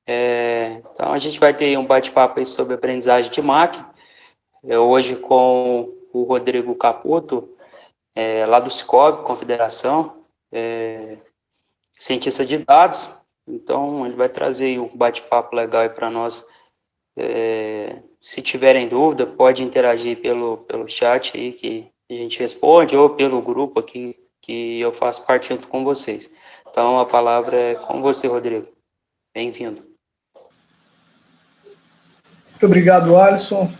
Então, a gente vai ter um bate-papo aí sobre aprendizagem de máquina, hoje com o Rodrigo Caputo, lá do Cicobi, Confederação, cientista de dados. Então, ele vai trazer aí um bate-papo legal aí para nós. Se tiverem dúvida, pode interagir pelo chat aí que a gente responde, ou pelo grupo aqui que eu faço parte junto com vocês. Então, a palavra é com você, Rodrigo. Bem-vindo. Muito obrigado, Alisson.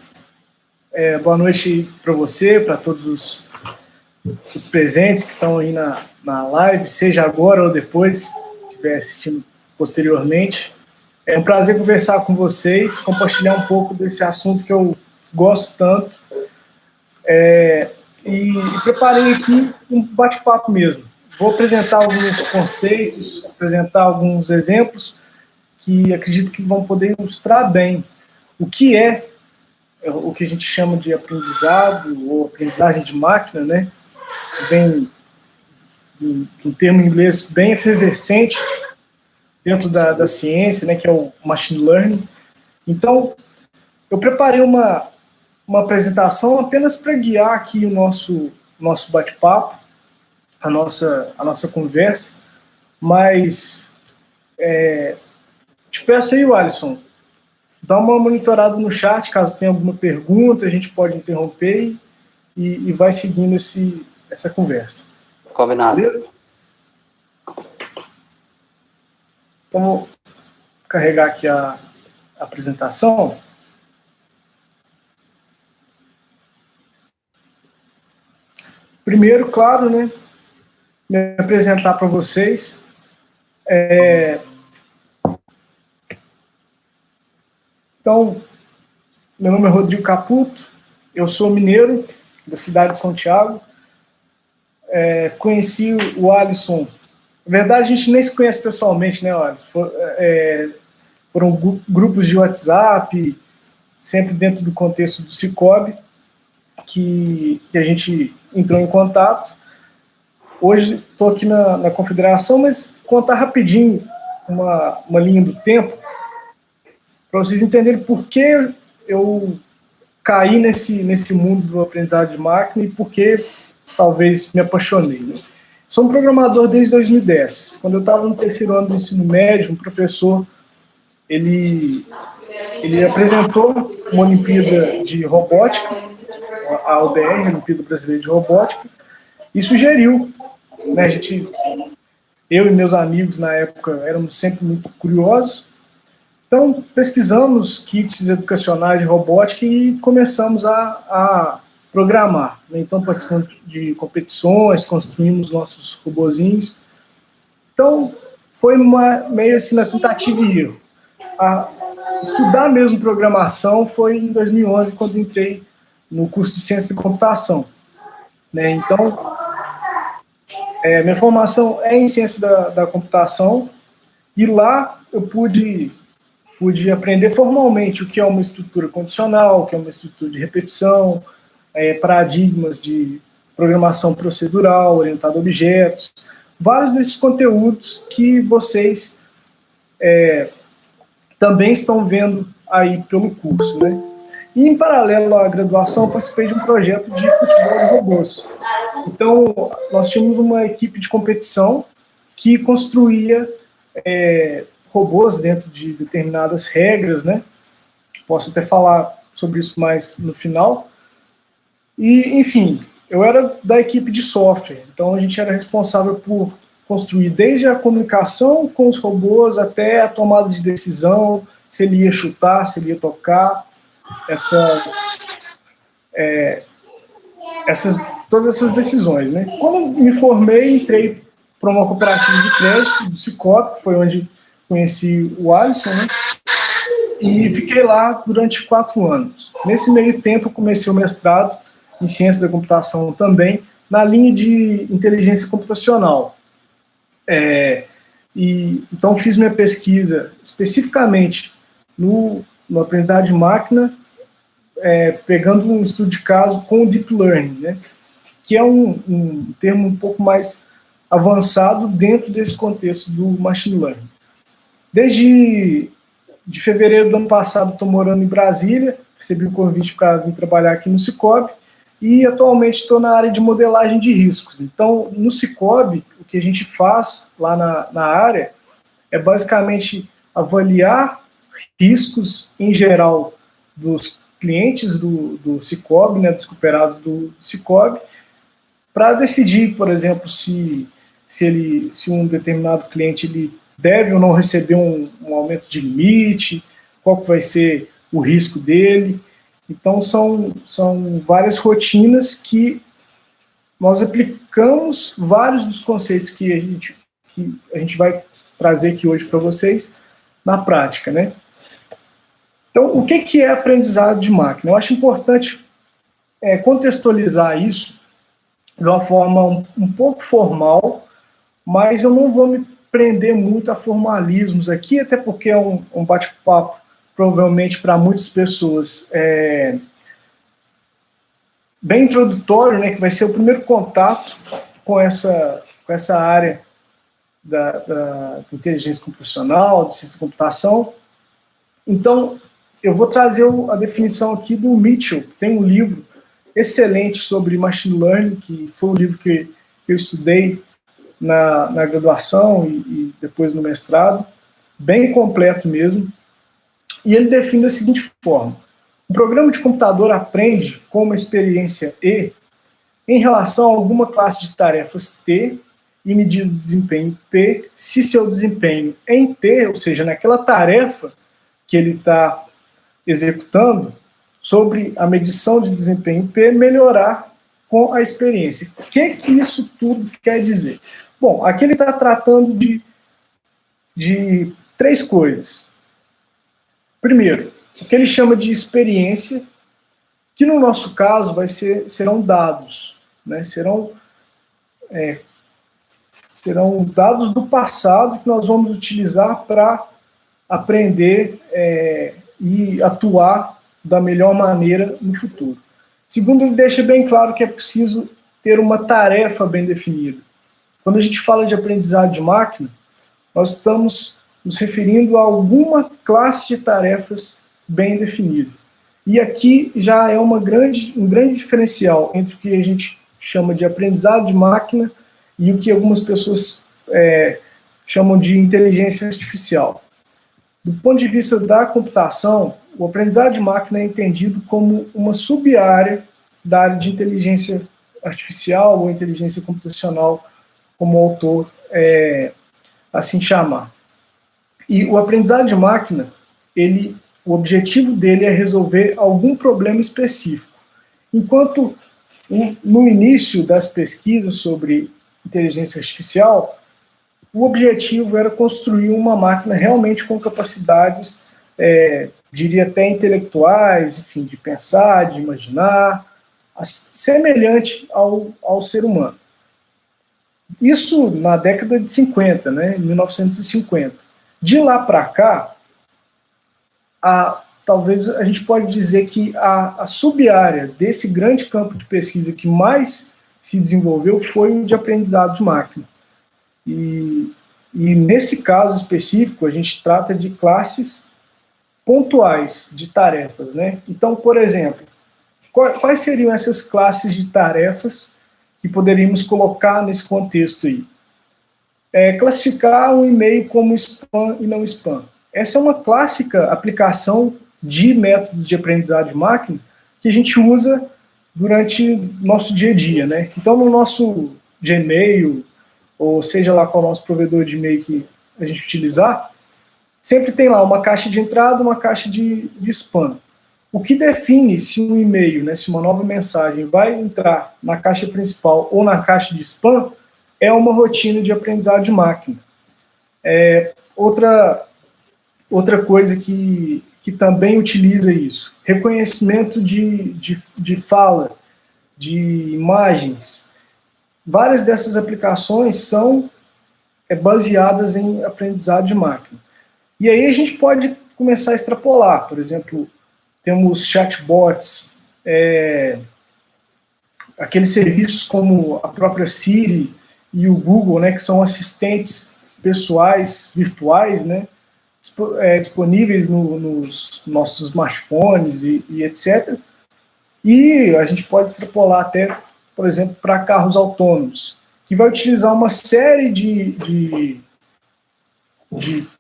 Boa noite para você, para todos os presentes que estão aí na live, seja agora ou depois, que estiver assistindo posteriormente. É um prazer conversar com vocês, compartilhar um pouco desse assunto que eu gosto tanto. E preparei aqui um bate-papo mesmo. Vou apresentar alguns conceitos, apresentar alguns exemplos que acredito que vão poder ilustrar bem o que é o que a gente chama de aprendizado ou aprendizagem de máquina, né? Vem de um termo em inglês bem efervescente dentro da ciência, né, que é o machine learning. Então, eu preparei uma apresentação apenas para guiar aqui o nosso bate-papo, a nossa conversa, mas te peço aí, Alisson, dá uma monitorada no chat, caso tenha alguma pergunta, a gente pode interromper e vai seguindo essa conversa. Combinado. Beleza? Então, vou carregar aqui a apresentação. Primeiro, claro, né, me apresentar para vocês. Então, meu nome é Rodrigo Caputo, eu sou mineiro, da cidade de São Tiago. Conheci o Alisson. Na verdade, a gente nem se conhece pessoalmente, né, Alisson? Foram grupos de WhatsApp, sempre dentro do contexto do Cicobi, que a gente entrou em contato. Hoje estou aqui na Confederação, mas contar rapidinho uma linha do tempo, para vocês entenderem por que eu caí nesse mundo do aprendizado de máquina e por que talvez me apaixonei, né? Sou um programador desde 2010. Quando eu estava no terceiro ano do ensino médio, um professor, ele apresentou uma Olimpíada de Robótica, a OBR, a Olimpíada Brasileira de Robótica, e sugeriu, né, eu e meus amigos na época éramos sempre muito curiosos, então pesquisamos kits educacionais de robótica e começamos a programar, né? Então participamos de competições, construímos nossos robozinhos. Então foi meio assim na tentativa e erro. Estudar mesmo programação foi em 2011, quando entrei no curso de ciência da computação, né? Então, minha formação é em ciência da computação, e lá eu pude aprender formalmente o que é uma estrutura condicional, o que é uma estrutura de repetição, paradigmas de programação procedural, orientada a objetos, vários desses conteúdos que vocês também estão vendo aí pelo curso, né? E, em paralelo à graduação, eu participei de um projeto de futebol de robôs. Então, nós tínhamos uma equipe de competição que construía robôs dentro de determinadas regras, né? Posso até falar sobre isso mais no final. E, enfim, eu era da equipe de software, então a gente era responsável por construir desde a comunicação com os robôs até a tomada de decisão, se ele ia chutar, se ele ia tocar, todas essas decisões, né? Quando me formei, entrei para uma cooperativa de crédito do Cicobi, que foi onde conheci o Alisson, né? E fiquei lá durante 4 anos. Nesse meio tempo, eu comecei o mestrado em ciência da computação também, na linha de inteligência computacional. Então, fiz minha pesquisa especificamente no aprendizado de máquina, pegando um estudo de caso com o Deep Learning, né, que é um termo um pouco mais avançado dentro desse contexto do Machine Learning. Desde de fevereiro do ano passado estou morando em Brasília, recebi um convite para vir trabalhar aqui no Cicobi, e atualmente estou na área de modelagem de riscos. Então, no Cicobi, o que a gente faz lá na área é basicamente avaliar riscos em geral dos clientes do Cicobi, né, dos cooperados do Cicobi, para decidir, por exemplo, se um determinado cliente ele deve ou não receber um aumento de limite, qual que vai ser o risco dele. Então, são várias rotinas que nós aplicamos vários dos conceitos que a gente vai trazer aqui hoje para vocês na prática, né? Então, o que é aprendizado de máquina? Eu acho importante contextualizar isso de uma forma um pouco formal, mas eu não vou me prender muito a formalismos aqui, até porque é um bate-papo, provavelmente para muitas pessoas, bem introdutório, né, que vai ser o primeiro contato com essa área da inteligência computacional, de ciência da computação. Então, eu vou trazer a definição aqui do Mitchell, que tem um livro excelente sobre machine learning, que foi um livro que eu estudei na graduação e depois no mestrado, bem completo mesmo, e ele define da seguinte forma: um programa de computador aprende com uma experiência E em relação a alguma classe de tarefas T e medida de desempenho P, se seu desempenho em T, ou seja, naquela tarefa que ele está executando, sobre a medição de desempenho P, melhorar com a experiência. O que isso tudo quer dizer? Bom, aqui ele está tratando de três coisas. Primeiro, o que ele chama de experiência, que no nosso caso serão dados, né? Serão dados do passado que nós vamos utilizar para aprender e atuar da melhor maneira no futuro. Segundo, ele deixa bem claro que é preciso ter uma tarefa bem definida. Quando a gente fala de aprendizado de máquina, nós estamos nos referindo a alguma classe de tarefas bem definida. E aqui já é um grande diferencial entre o que a gente chama de aprendizado de máquina e o que algumas pessoas chamam de inteligência artificial. Do ponto de vista da computação, o aprendizado de máquina é entendido como uma sub-área da área de inteligência artificial ou inteligência computacional, como o autor assim chamar. E o aprendizado de máquina, o objetivo dele é resolver algum problema específico. Enquanto no início das pesquisas sobre inteligência artificial, o objetivo era construir uma máquina realmente com capacidades, diria até intelectuais, enfim, de pensar, de imaginar, semelhante ao ser humano. Isso na década de 50, né, em 1950. De lá para cá, talvez a gente pode dizer que a sub-área desse grande campo de pesquisa que mais se desenvolveu foi o de aprendizado de máquina. E nesse caso específico, a gente trata de classes pontuais de tarefas, né? Então, por exemplo, quais seriam essas classes de tarefas que poderíamos colocar nesse contexto aí? Classificar um e-mail como spam e não spam. Essa é uma clássica aplicação de métodos de aprendizado de máquina que a gente usa durante nosso dia a dia, né? Então, no nosso Gmail, ou seja lá qual é o nosso provedor de e-mail que a gente utilizar, sempre tem lá uma caixa de entrada, uma caixa de spam. O que define se um e-mail, né, se uma nova mensagem vai entrar na caixa principal ou na caixa de spam, é uma rotina de aprendizado de máquina. Outra coisa que também utiliza isso, reconhecimento de fala, de imagens. Várias dessas aplicações são baseadas em aprendizado de máquina. E aí a gente pode começar a extrapolar. Por exemplo, temos chatbots, aqueles serviços como a própria Siri e o Google, né, que são assistentes pessoais, virtuais, né, disponíveis nos nossos smartphones e etc. E a gente pode extrapolar até, por exemplo, para carros autônomos, que vai utilizar uma série de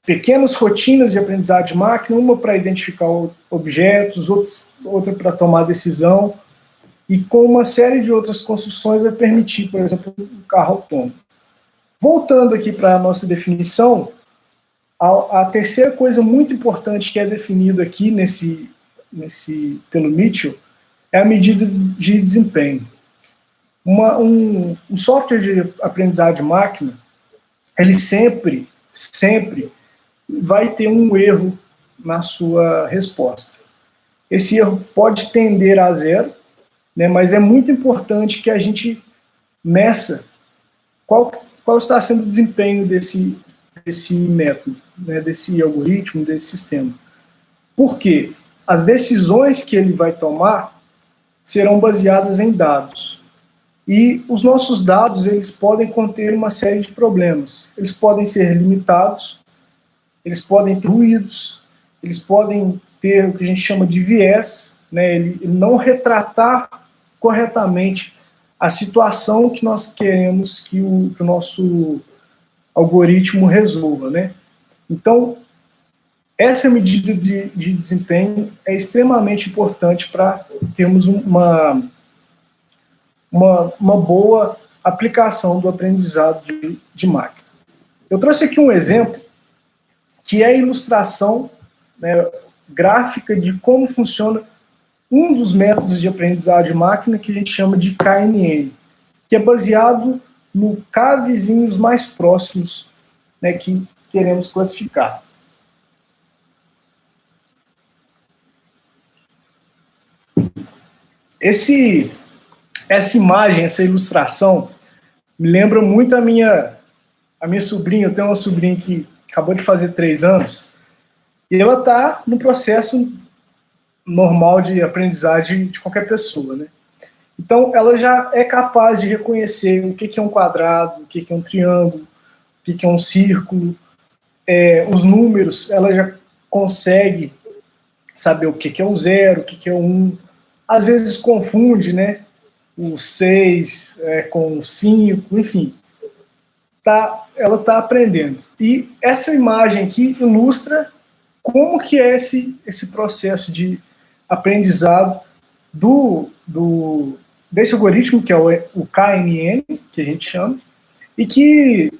pequenas rotinas de aprendizado de máquina, uma para identificar objetos, outra para tomar decisão, e com uma série de outras construções vai permitir, por exemplo, um carro autônomo. Voltando aqui para a nossa definição, a terceira coisa muito importante que é definida aqui pelo Mitchell é a medida de desempenho. Um software de aprendizado de máquina, ele sempre vai ter um erro na sua resposta. Esse erro pode tender a zero, né, mas é muito importante que a gente meça qual está sendo o desempenho desse método, né, desse algoritmo, desse sistema. Por quê? As decisões que ele vai tomar serão baseadas em dados. E os nossos dados, eles podem conter uma série de problemas. Eles podem ser limitados, eles podem ter ruídos, eles podem ter o que a gente chama de viés, né, ele não retratar corretamente a situação que nós queremos que o nosso algoritmo resolva, né? Então, essa medida de desempenho é extremamente importante para termos uma boa aplicação do aprendizado de máquina. Eu trouxe aqui um exemplo que é a ilustração, né, gráfica de como funciona um dos métodos de aprendizado de máquina que a gente chama de KNN, que é baseado no K vizinhos mais próximos, né, que queremos classificar. Essa imagem, essa ilustração, me lembra muito a minha sobrinha. Eu tenho uma sobrinha que acabou de fazer 3 anos, e ela está no processo normal de aprendizagem de qualquer pessoa, né? Então, ela já é capaz de reconhecer o que é um quadrado, o que é um triângulo, o que é um círculo, os números, ela já consegue saber o que é um 0, o que é um 1. Às vezes confunde, né, o 6 com o 5, enfim. Ela está aprendendo. E essa imagem aqui ilustra como que é esse processo de aprendizado desse algoritmo, que é o KNN, que a gente chama, e que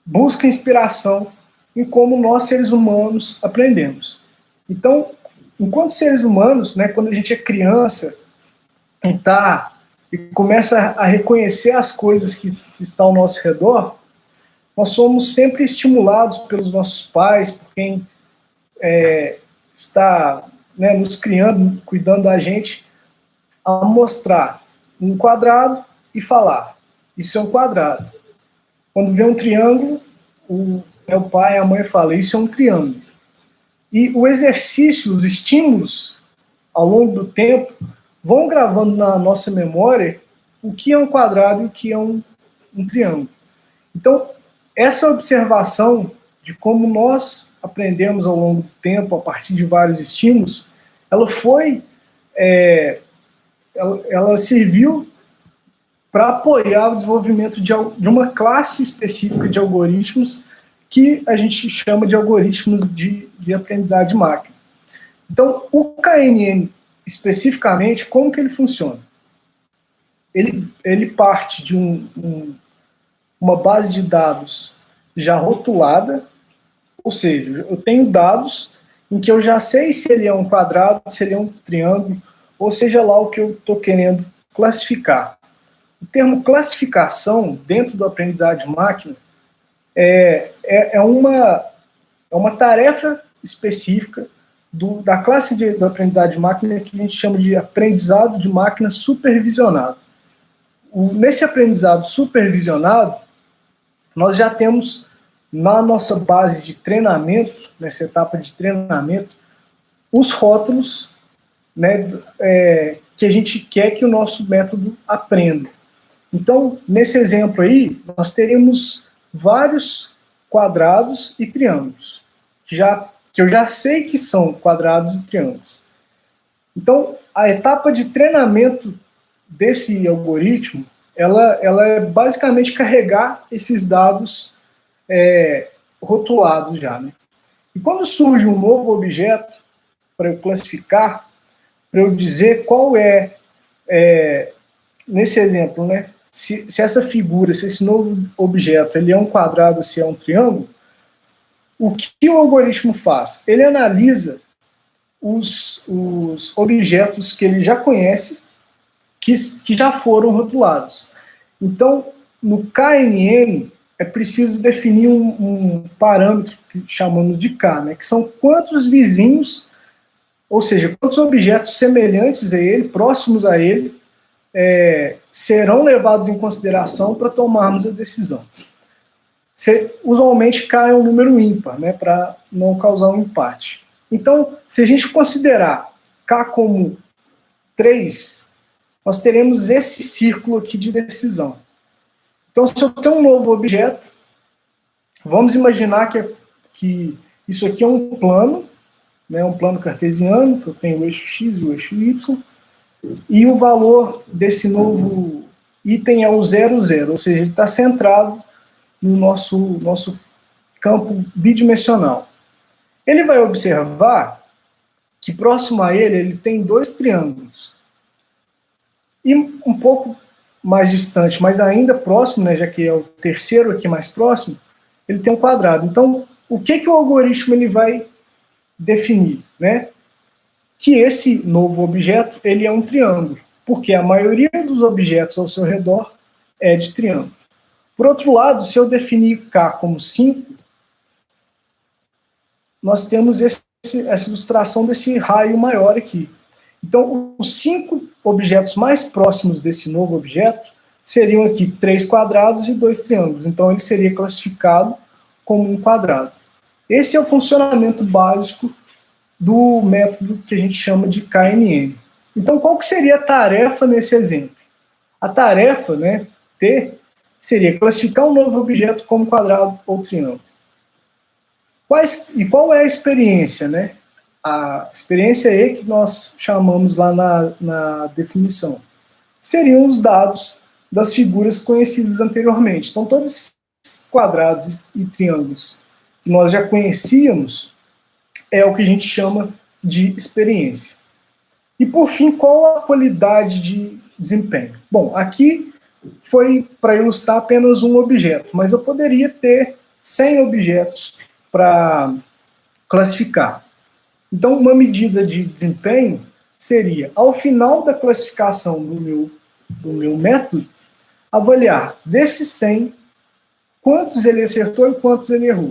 busca inspiração em como nós, seres humanos, aprendemos. Então, enquanto seres humanos, né, quando a gente é criança e começa a reconhecer as coisas que estão ao nosso redor, nós somos sempre estimulados pelos nossos pais, por quem está, né, nos criando, cuidando da gente, a mostrar um quadrado e falar, isso é um quadrado. Quando vê um triângulo, o pai e a mãe falam, isso é um triângulo. E o exercício, os estímulos, ao longo do tempo, vão gravando na nossa memória o que é um quadrado e o que é um triângulo. Então, essa observação de como nós aprendemos ao longo do tempo, a partir de vários estímulos, ela serviu para apoiar o desenvolvimento de uma classe específica de algoritmos que a gente chama de algoritmos de aprendizado de máquina. Então, o KNN, especificamente, como que ele funciona? Ele parte de uma base de dados já rotulada, ou seja, eu tenho dados em que eu já sei se ele é um quadrado, se ele é um triângulo, ou seja lá o que eu estou querendo classificar. O termo classificação, dentro do aprendizado de máquina, é uma tarefa específica da classe do aprendizado de máquina que a gente chama de aprendizado de máquina supervisionado. Nesse aprendizado supervisionado, nós já temos na nossa base de treinamento, nessa etapa de treinamento, os rótulos, né, que a gente quer que o nosso método aprenda. Então, nesse exemplo aí, nós teremos vários quadrados e triângulos, que eu já sei que são quadrados e triângulos. Então, a etapa de treinamento desse algoritmo, ela é basicamente carregar esses dados rotulados já, né? E quando surge um novo objeto para eu classificar, para eu dizer qual nesse exemplo, né? Se essa figura, se esse novo objeto, ele é um quadrado, se é um triângulo, o que o algoritmo faz? Ele analisa os objetos que ele já conhece, que já foram rotulados. Então, no KNN, é preciso definir um parâmetro que chamamos de K, né, que são quantos vizinhos, ou seja, quantos objetos semelhantes a ele, próximos a ele, serão levados em consideração para tomarmos a decisão. Usualmente K é um número ímpar, né, para não causar um empate. Então, se a gente considerar K como 3, nós teremos esse círculo aqui de decisão. Então, se eu tenho um novo objeto, vamos imaginar que isso aqui é um plano, né, um plano cartesiano, que eu tenho o eixo x e o eixo y, e o valor desse novo item é o 0, 0, ou seja, ele está centrado no nosso campo bidimensional. Ele vai observar que próximo a ele tem 2 triângulos. E um pouco mais distante, mas ainda próximo, né, já que é o terceiro aqui mais próximo, ele tem um quadrado. Então, o que o algoritmo ele vai definir? Né? Que esse novo objeto ele é um triângulo, porque a maioria dos objetos ao seu redor é de triângulo. Por outro lado, se eu definir K como 5, nós temos essa ilustração desse raio maior aqui. Então, os 5 objetos mais próximos desse novo objeto seriam aqui 3 quadrados e 2 triângulos. Então, ele seria classificado como um quadrado. Esse é o funcionamento básico do método que a gente chama de KNN. Então, qual que seria a tarefa nesse exemplo? A tarefa, né, T, seria classificar um novo objeto como quadrado ou triângulo. Qual é a experiência, né? A experiência E que nós chamamos lá na definição. Seriam os dados das figuras conhecidas anteriormente. Então, todos esses quadrados e triângulos que nós já conhecíamos é o que a gente chama de experiência. E, por fim, qual a qualidade de desempenho? Bom, aqui foi para ilustrar apenas um objeto, mas eu poderia ter 100 objetos para classificar. Então, uma medida de desempenho seria, ao final da classificação do meu método, avaliar desses 100, quantos ele acertou e quantos ele errou.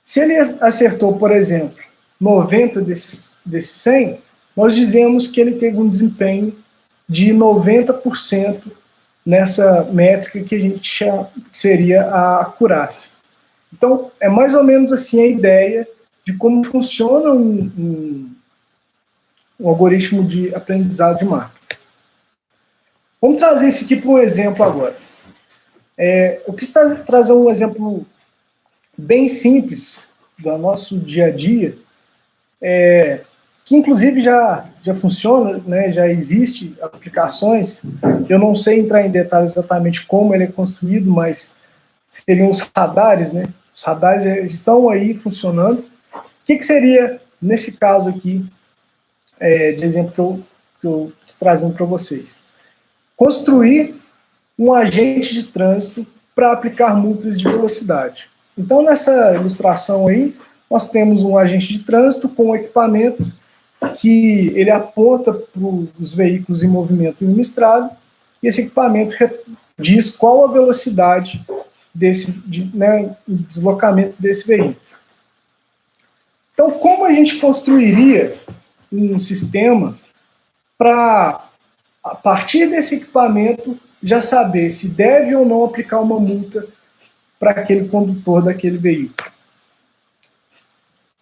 Se ele acertou, por exemplo, 90 desses 100, nós dizemos que ele teve um desempenho de 90% nessa métrica que a gente chama, que seria a acurácia. Então, é mais ou menos assim a ideia de como funciona um algoritmo de aprendizado de máquina. Vamos trazer isso aqui para um exemplo agora. Eu quis trazer um exemplo bem simples do nosso dia a dia, que inclusive já funciona, né, já existe aplicações. Eu não sei entrar em detalhes exatamente como ele é construído, mas seriam os radares, né? Os radares estão aí funcionando. O que seria, nesse caso aqui, de exemplo que eu estou trazendo para vocês? Construir um agente de trânsito para aplicar multas de velocidade. Então, nessa ilustração aí, nós temos um agente de trânsito com um equipamento que ele aponta para os veículos em movimento no estrada, e esse equipamento diz qual a velocidade o deslocamento desse veículo. Então, como a gente construiria um sistema para, a partir desse equipamento, já saber se deve ou não aplicar uma multa para aquele condutor daquele veículo?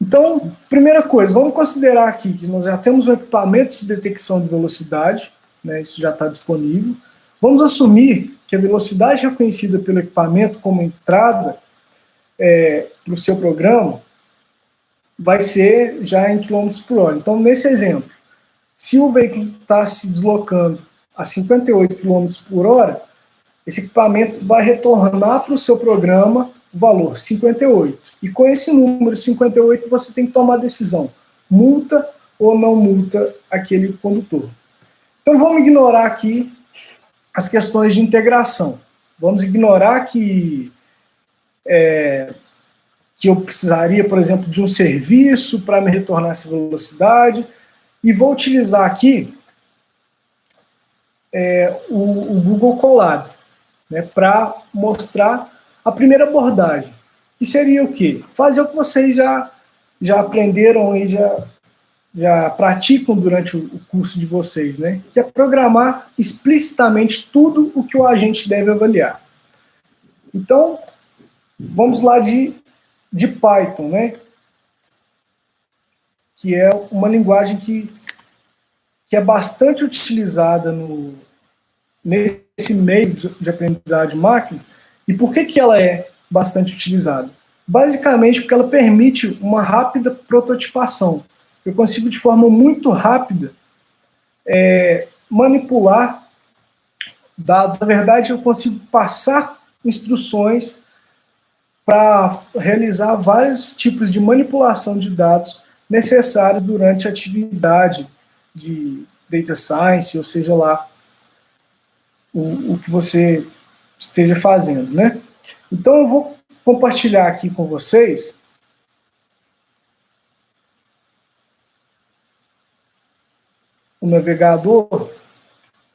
Então, primeira coisa, vamos considerar aqui que nós já temos um equipamento de detecção de velocidade, né, isso já está disponível. Vamos assumir que a velocidade reconhecida pelo equipamento como entrada para o seu programa vai ser já em quilômetros por hora. Então, nesse exemplo, se o veículo está se deslocando a 58 km por hora, esse equipamento vai retornar para o seu programa o valor 58. E com esse número 58, você tem que tomar a decisão, multa ou não multa aquele condutor. Então vamos ignorar aqui as questões de integração. Vamos ignorar que eu precisaria, por exemplo, de um serviço para me retornar essa velocidade, e vou utilizar aqui o Google Colab, né, para mostrar a primeira abordagem, que seria o quê? Fazer o que vocês já aprenderam e já praticam durante o curso de vocês, né, que é programar explicitamente tudo o que o agente deve avaliar. Então, vamos lá de Python, né, que é uma linguagem que é bastante utilizada nesse meio de aprendizagem de máquina. E por que ela é bastante utilizada? Basicamente porque ela permite uma rápida prototipação. Eu consigo, de forma muito rápida, manipular dados. Na verdade, eu consigo passar instruções para realizar vários tipos de manipulação de dados necessários durante a atividade de data science, ou seja lá, o que você esteja fazendo, né? Então eu vou compartilhar aqui com vocês o navegador.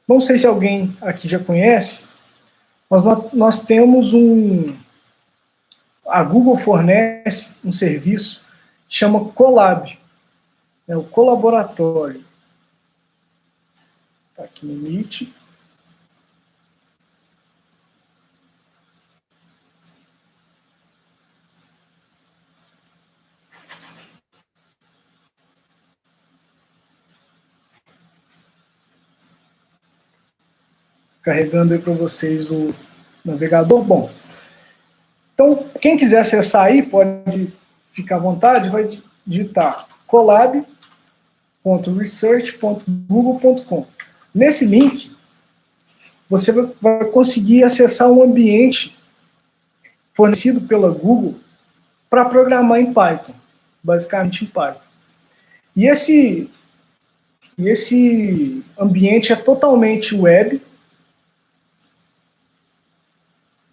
Não sei se alguém aqui já conhece, mas nós temos a Google fornece um serviço que chama Colab, o colaboratório. Está aqui no Meet. Carregando aí para vocês o navegador. Bom, então, quem quiser acessar aí, pode ficar à vontade, vai digitar colab.research.google.com. Nesse link, você vai conseguir acessar um ambiente fornecido pela Google para programar em Python, basicamente em Python. E esse ambiente é totalmente web.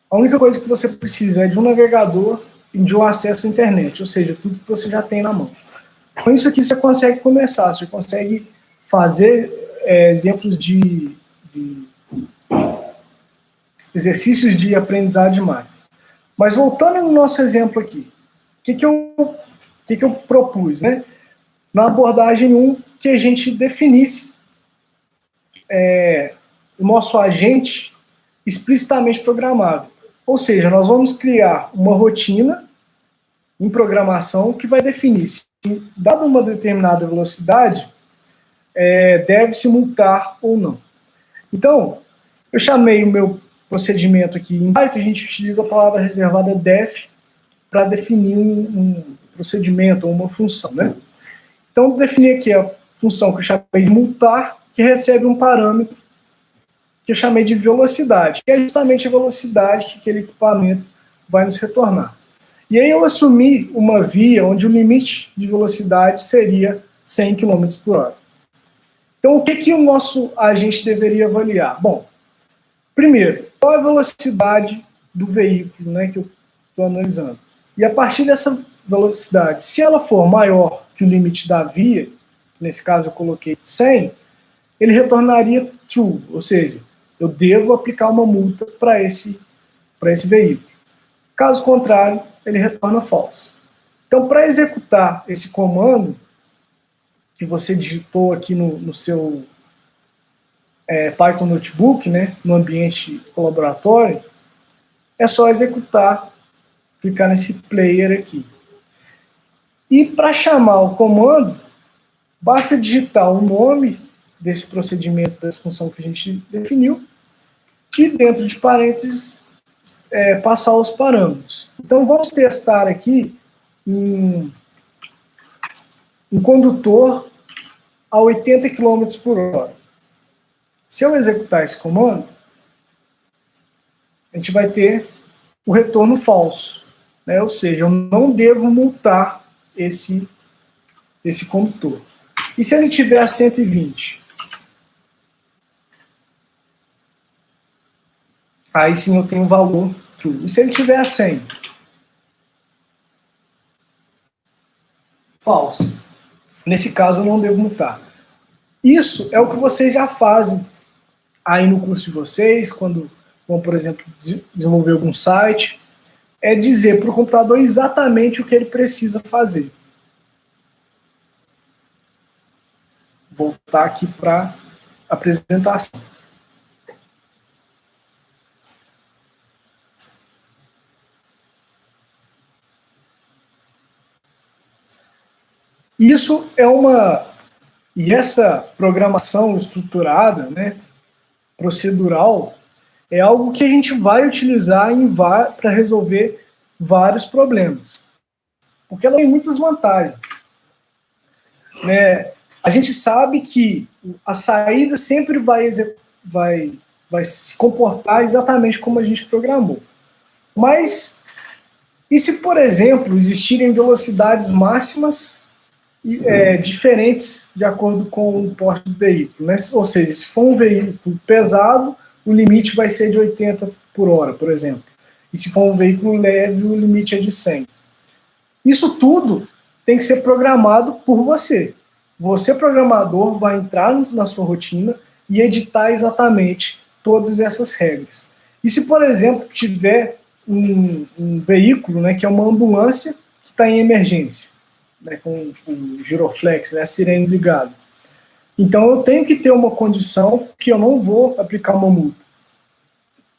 A única coisa que você precisa é de um navegador e de um acesso à internet, ou seja, tudo que você já tem na mão. Com isso aqui você consegue começar, você consegue fazer exemplos de exercícios de aprendizagem de máquina. Mas voltando no nosso exemplo aqui, o que eu propus, né? Na abordagem 1, que a gente definisse o nosso agente explicitamente programável. Ou seja, nós vamos criar uma rotina em programação que vai definir se, dada uma determinada velocidade, deve-se multar ou não. Então, eu chamei o meu procedimento aqui em Python, a gente utiliza a palavra reservada def para definir um procedimento ou uma função, né? Então, eu defini aqui a função que eu chamei de multar, que recebe um parâmetro que eu chamei de velocidade, que é justamente a velocidade que aquele equipamento vai nos retornar. E aí eu assumi uma via onde o limite de velocidade seria 100 km por hora. Então, o que o nosso agente deveria avaliar? Bom, primeiro, qual é a velocidade do veículo, né, que eu estou analisando? E a partir dessa velocidade, se ela for maior que o limite da via, nesse caso eu coloquei 100, ele retornaria true, ou seja, eu devo aplicar uma multa para esse veículo. Caso contrário, ele retorna false. Então, para executar esse comando que você digitou aqui no seu Python Notebook, né, no ambiente colaboratório, é só executar, clicar nesse player aqui. E para chamar o comando, basta digitar o nome desse procedimento, dessa função que a gente definiu, e dentro de parênteses, passar os parâmetros. Então, vamos testar aqui em um condutor a 80 km por hora. Se eu executar esse comando, a gente vai ter o retorno falso, né? Ou seja, eu não devo multar esse condutor. E se ele tiver a 120? Aí sim eu tenho um valor true. E se ele tiver a 100? Falso. Nesse caso eu não devo multar. Isso é o que vocês já fazem aí no curso de vocês, quando vão, por exemplo, desenvolver algum site, é dizer para o computador exatamente o que ele precisa fazer. Vou voltar aqui para a apresentação. Isso é e essa programação estruturada, né, procedural, é algo que a gente vai utilizar para resolver vários problemas. Porque ela tem muitas vantagens. Né? A gente sabe que a saída sempre vai se comportar exatamente como a gente programou. Mas, e se, por exemplo, existirem velocidades máximas diferentes de acordo com o porte do veículo, né? Ou seja, se for um veículo pesado, o limite vai ser de 80 por hora, por exemplo. E se for um veículo leve, o limite é de 100. Isso tudo tem que ser programado por você. Você, programador, vai entrar na sua rotina e editar exatamente todas essas regras. E se, por exemplo, tiver um veículo, né, que é uma ambulância que está em emergência, né, com o giroflex, né, a sirene ligada. Então eu tenho que ter uma condição que eu não vou aplicar uma multa.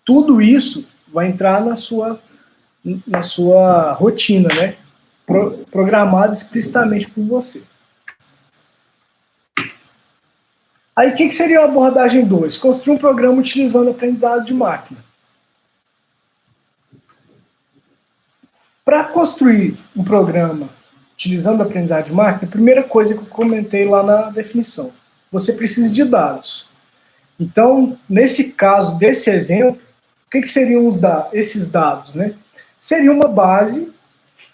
Tudo isso vai entrar na sua rotina, né, programado explicitamente por você. Aí o que seria a abordagem 2? Construir um programa utilizando aprendizado de máquina. Para construir um programa utilizando aprendizado de máquina, a primeira coisa que eu comentei lá na definição, você precisa de dados. Então, nesse caso, desse exemplo, o que seriam esses dados? Né? Seria uma base,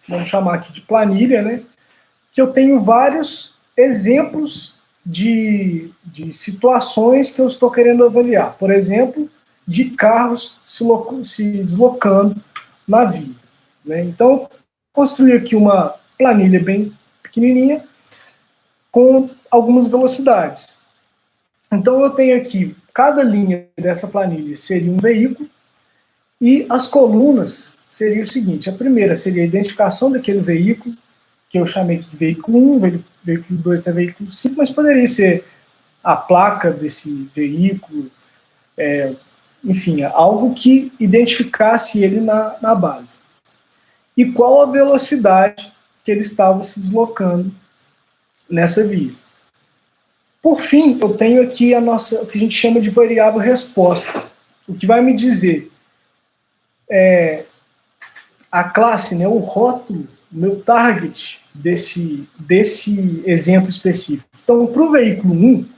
vamos chamar aqui de planilha, né? Que eu tenho vários exemplos de situações que eu estou querendo avaliar. Por exemplo, de carros se deslocando na via. Né? Então, construir aqui uma planilha bem pequenininha com algumas velocidades. Então, eu tenho aqui, cada linha dessa planilha seria um veículo e as colunas seria o seguinte, a primeira seria a identificação daquele veículo, que eu chamei de veículo 1, veículo 2 é veículo 5, mas poderia ser a placa desse veículo, enfim, algo que identificasse ele na base. E qual a velocidade que ele estava se deslocando nessa via. Por fim, eu tenho aqui o que a gente chama de variável resposta, o que vai me dizer a classe, né, o rótulo, o meu target desse exemplo específico. Então, para o veículo 1,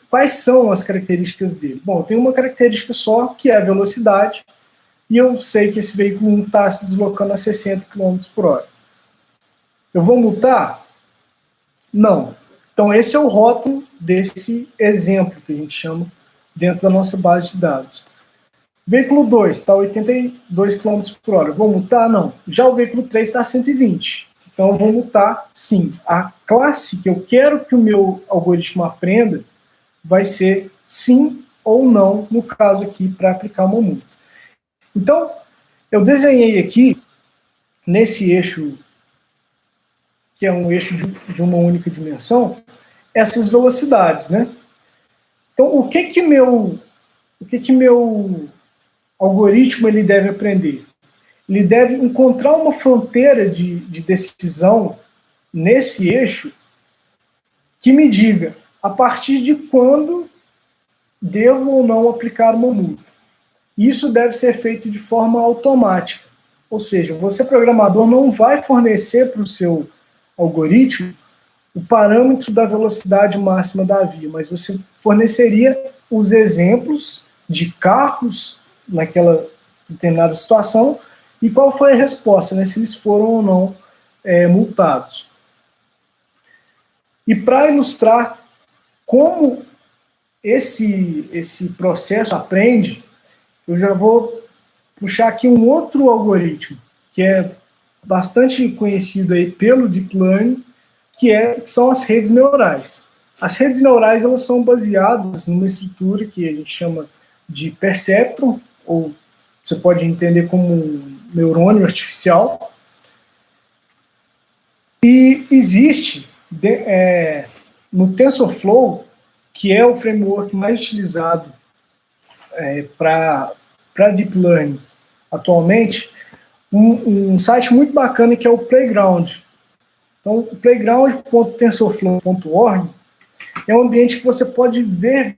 quais são as características dele? Bom, tem uma característica só, que é a velocidade, e eu sei que esse veículo 1 está se deslocando a 60 km por hora. Eu vou multar? Não. Então, esse é o rótulo desse exemplo que a gente chama dentro da nossa base de dados. Veículo 2 está a 82 km por hora. Vou multar? Não. Já o veículo 3 está a 120. Então, eu vou multar, sim. A classe que eu quero que o meu algoritmo aprenda vai ser sim ou não, no caso aqui, para aplicar uma multa. Então, eu desenhei aqui, nesse eixo, que é um eixo de uma única dimensão, essas velocidades, né? Então, o que meu algoritmo ele deve aprender? Ele deve encontrar uma fronteira de decisão nesse eixo que me diga a partir de quando devo ou não aplicar uma multa. Isso deve ser feito de forma automática. Ou seja, você, programador, não vai fornecer para o seu algoritmo o parâmetro da velocidade máxima da via, mas você forneceria os exemplos de carros naquela determinada situação e qual foi a resposta, né, se eles foram ou não multados. E para ilustrar como esse processo aprende, eu já vou puxar aqui um outro algoritmo, que é bastante conhecido aí pelo Deep Learning, que são as redes neurais. As redes neurais, elas são baseadas numa estrutura que a gente chama de perceptron, ou você pode entender como um neurônio artificial. E existe no TensorFlow, que é o framework mais utilizado para Deep Learning atualmente, um site muito bacana que é o Playground. Então, o playground.tensorflow.org é um ambiente que você pode ver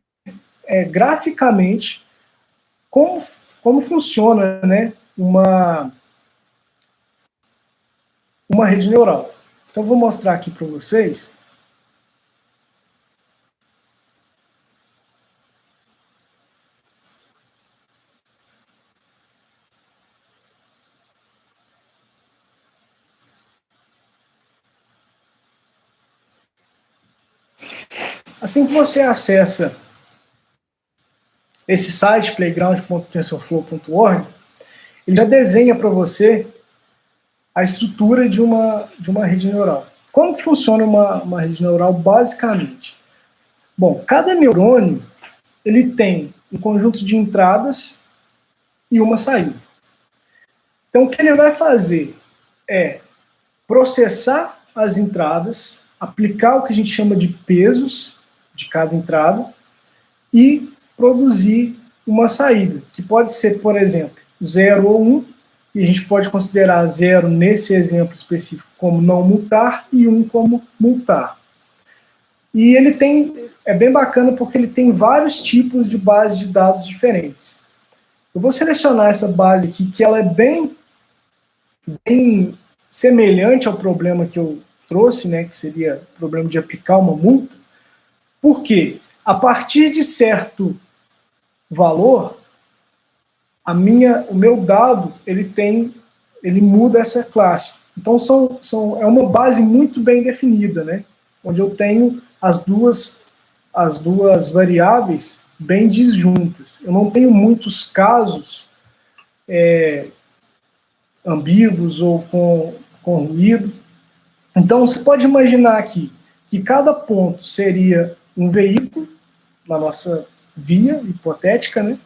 graficamente como funciona, né, uma rede neural. Então, vou mostrar aqui para vocês. Assim que você acessa esse site, playground.tensorflow.org, ele já desenha para você a estrutura de uma rede neural. Como que funciona uma rede neural basicamente? Bom, cada neurônio ele tem um conjunto de entradas e uma saída. Então, o que ele vai fazer é processar as entradas, aplicar o que a gente chama de pesos de cada entrada e produzir uma saída, que pode ser, por exemplo, 0 ou 1, e a gente pode considerar 0 nesse exemplo específico como não multar e 1 como multar. E ele é bem bacana porque ele tem vários tipos de base de dados diferentes. Eu vou selecionar essa base aqui, que ela é bem semelhante ao problema que eu trouxe, né, que seria o problema de aplicar uma multa, porque a partir de certo valor, o meu dado ele muda essa classe. Então é uma base muito bem definida, né, onde eu tenho as duas variáveis bem disjuntas. Eu não tenho muitos casos ambíguos ou com ruído. Então, você pode imaginar aqui que cada ponto seria um veículo na nossa via hipotética, né?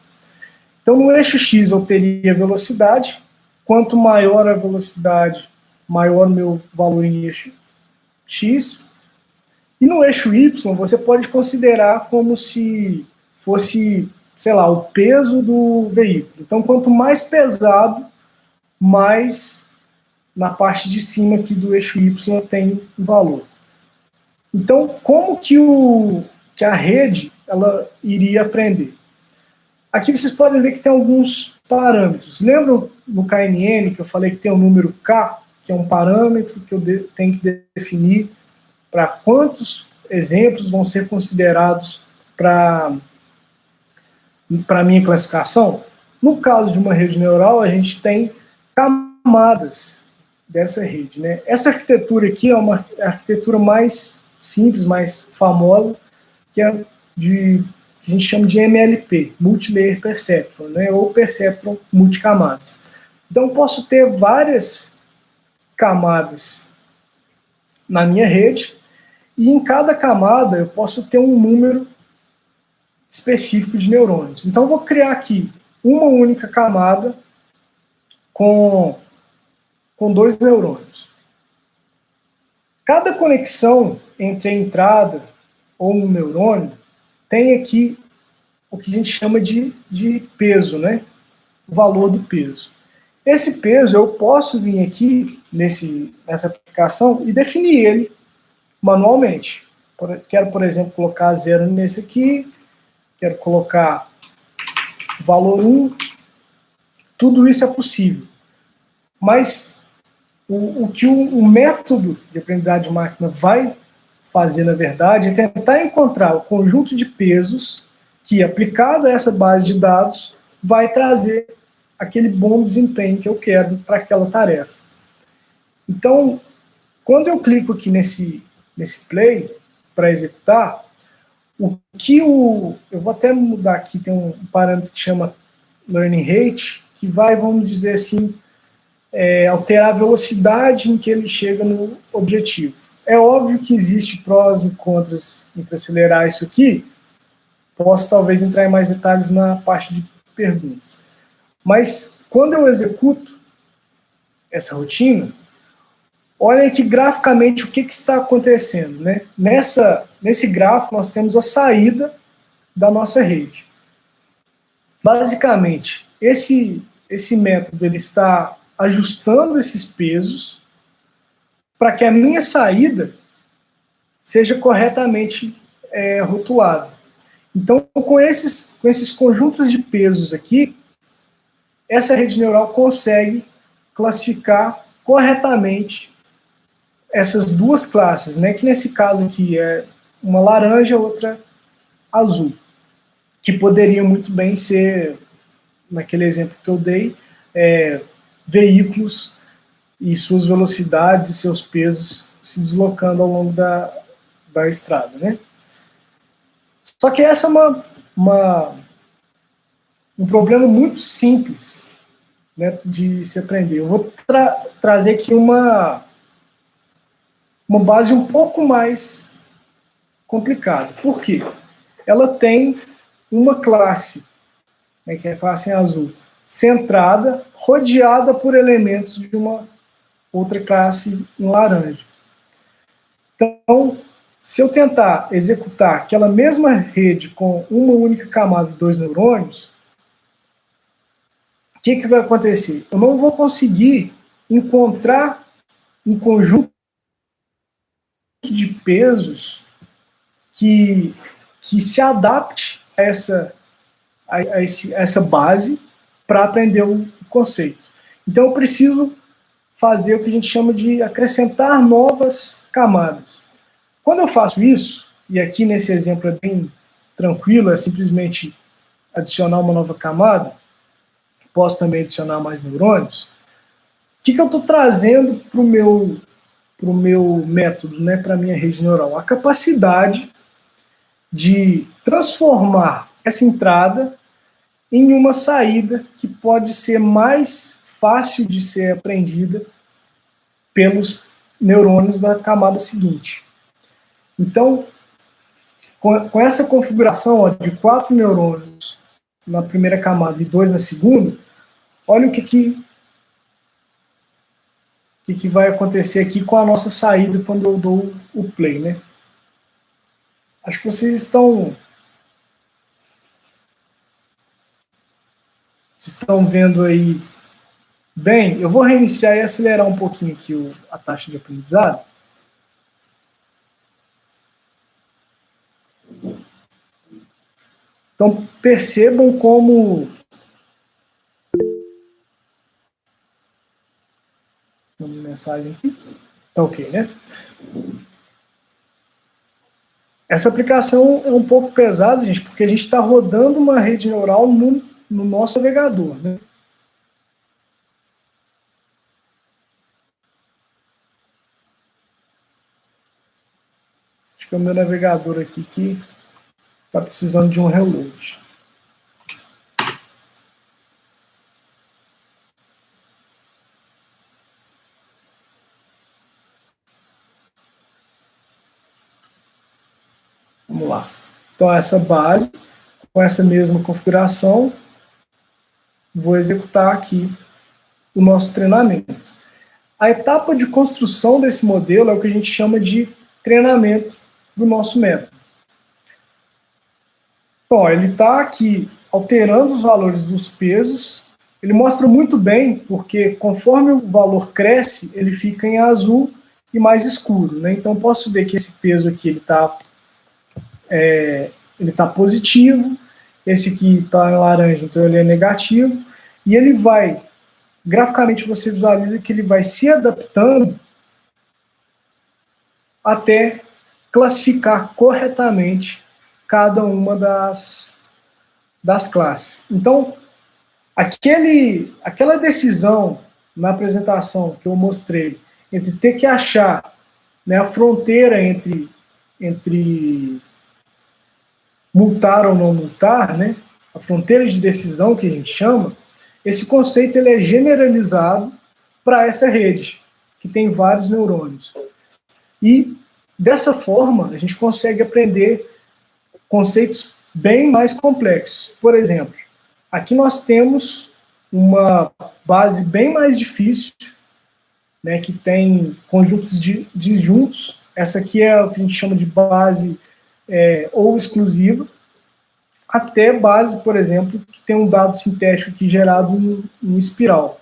Então, no eixo X eu teria velocidade. Quanto maior a velocidade, maior o meu valor em eixo X. E no eixo Y, você pode considerar como se fosse, sei lá, o peso do veículo. Então, quanto mais pesado, mais na parte de cima aqui do eixo Y tem um valor. Então, como que a rede ela iria aprender? Aqui vocês podem ver que tem alguns parâmetros. Lembram no KNN que eu falei que tem o número K, que é um parâmetro que eu tenho que definir para quantos exemplos vão ser considerados para a minha classificação? No caso de uma rede neural, a gente tem camadas dessa rede, né? Essa arquitetura aqui é uma arquitetura mais simples, mais famosa, que é que a gente chama de MLP, Multilayer Perceptron, né? Ou Perceptron multicamadas. Então, posso ter várias camadas na minha rede, e em cada camada eu posso ter um número específico de neurônios. Então, eu vou criar aqui uma única camada com 2 neurônios. Cada conexão entre a entrada ou um neurônio tem aqui o que a gente chama de peso, né? O valor do peso. Esse peso eu posso vir aqui nessa aplicação e definir ele manualmente. Quero, por exemplo, colocar 0 nesse aqui, quero colocar valor 1, tudo isso é possível. Mas o que o método de aprendizagem de máquina vai fazer, na verdade, é tentar encontrar o conjunto de pesos que, aplicado a essa base de dados, vai trazer aquele bom desempenho que eu quero para aquela tarefa. Então, quando eu clico aqui nesse play para executar, eu vou até mudar aqui, tem um parâmetro que chama learning rate, que vai, vamos dizer assim, alterar a velocidade em que ele chega no objetivo. É óbvio que existe prós e contras entre acelerar isso aqui. Posso talvez entrar em mais detalhes na parte de perguntas. Mas quando eu executo essa rotina, olha aqui graficamente o que está acontecendo, né? Nesse gráfico nós temos a saída da nossa rede. Basicamente, esse método ele está ajustando esses pesos para que a minha saída seja corretamente rotulada. Então, com esses conjuntos de pesos aqui, essa rede neural consegue classificar corretamente essas duas classes, né, que nesse caso aqui é uma laranja, outra azul, que poderiam muito bem ser, naquele exemplo que eu dei, veículos e suas velocidades e seus pesos se deslocando ao longo da estrada, né? Só que essa é um problema muito simples, né, de se aprender. Eu vou trazer aqui uma base um pouco mais complicada. Por quê? Ela tem uma classe, né, que é a classe em azul, centrada, rodeada por elementos de uma outra classe em laranja. Então, se eu tentar executar aquela mesma rede com uma única camada de 2 neurônios, o que vai acontecer? Eu não vou conseguir encontrar um conjunto de pesos que se adapte a essa base para aprender o conceito. Então, eu preciso fazer o que a gente chama de acrescentar novas camadas. Quando eu faço isso, e aqui nesse exemplo é bem tranquilo, é simplesmente adicionar uma nova camada, posso também adicionar mais neurônios, o que eu estou trazendo para o meu método, né, para a minha rede neural? A capacidade de transformar essa entrada em uma saída que pode ser mais fácil de ser aprendida pelos neurônios da camada seguinte. Então, com essa configuração de 4 neurônios na primeira camada e 2 na segunda, olha o que vai acontecer aqui com a nossa saída quando eu dou o play, né? Acho que vocês estão vendo aí bem. Eu vou reiniciar e acelerar um pouquinho aqui a taxa de aprendizado. Então, percebam como... Uma mensagem aqui. Tá ok, né? Essa aplicação é um pouco pesada, gente, porque a gente está rodando uma rede neural no nosso navegador, né? Acho que é o meu navegador aqui que está precisando de um reload. Vamos lá. Então, essa base, com essa mesma configuração, vou executar aqui o nosso treinamento. A etapa de construção desse modelo é o que a gente chama de treinamento do nosso método. Então, ele está aqui alterando os valores dos pesos. Ele mostra muito bem, porque conforme o valor cresce, ele fica em azul e mais escuro, né? Então, posso ver que esse peso aqui ele tá positivo, esse aqui está em laranja, então ele é negativo, e ele vai, graficamente você visualiza que ele vai se adaptando até classificar corretamente cada uma das classes. Então, aquela decisão na apresentação que eu mostrei, entre ter que achar, né, a fronteira entre multar ou não multar, né, a fronteira de decisão que a gente chama, esse conceito ele é generalizado para essa rede, que tem vários neurônios. E, dessa forma, a gente consegue aprender conceitos bem mais complexos. Por exemplo, aqui nós temos uma base bem mais difícil, né, que tem conjuntos disjuntos. Essa aqui é o que a gente chama de base ou exclusiva, até base, por exemplo, que tem um dado sintético aqui gerado em espiral.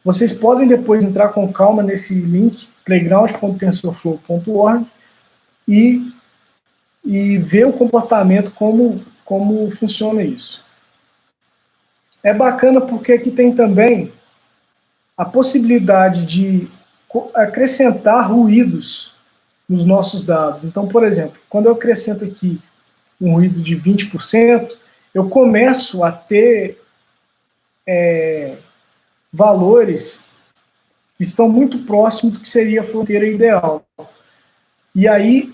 Vocês podem depois entrar com calma nesse link, playground.tensorflow.org, e ver o comportamento, como funciona isso. É bacana porque aqui tem também a possibilidade de acrescentar ruídos nos nossos dados. Então, por exemplo, quando eu acrescento aqui um ruído de 20%, eu começo a ter valores que estão muito próximos do que seria a fronteira ideal. E aí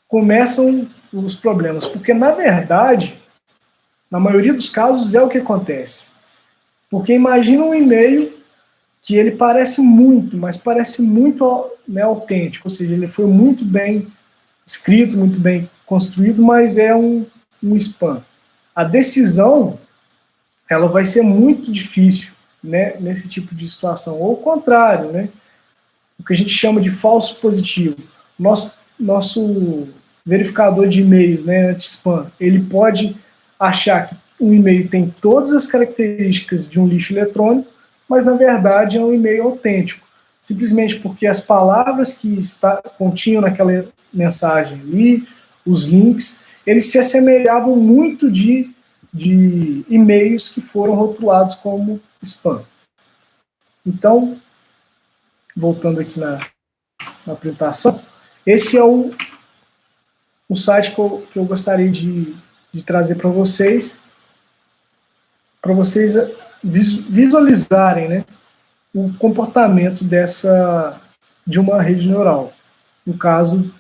começam os problemas, porque, na verdade, na maioria dos casos é o que acontece. Porque imagina um e-mail que ele parece muito, mas parece muito, né, autêntico, ou seja, ele foi muito bem escrito, muito bem construído, mas é um spam. A decisão, ela vai ser muito difícil, né, nesse tipo de situação. Ou o contrário, né, o que a gente chama de falso positivo. Nosso verificador de e-mails, né, anti-spam, ele pode achar que um e-mail tem todas as características de um lixo eletrônico, mas na verdade é um e-mail autêntico, simplesmente porque as palavras que continham naquela mensagem ali, os links, eles se assemelhavam muito de e-mails que foram rotulados como spam. Então, voltando aqui na apresentação, esse é o site que eu gostaria de trazer para vocês visualizarem, né, o comportamento de uma rede neural, no caso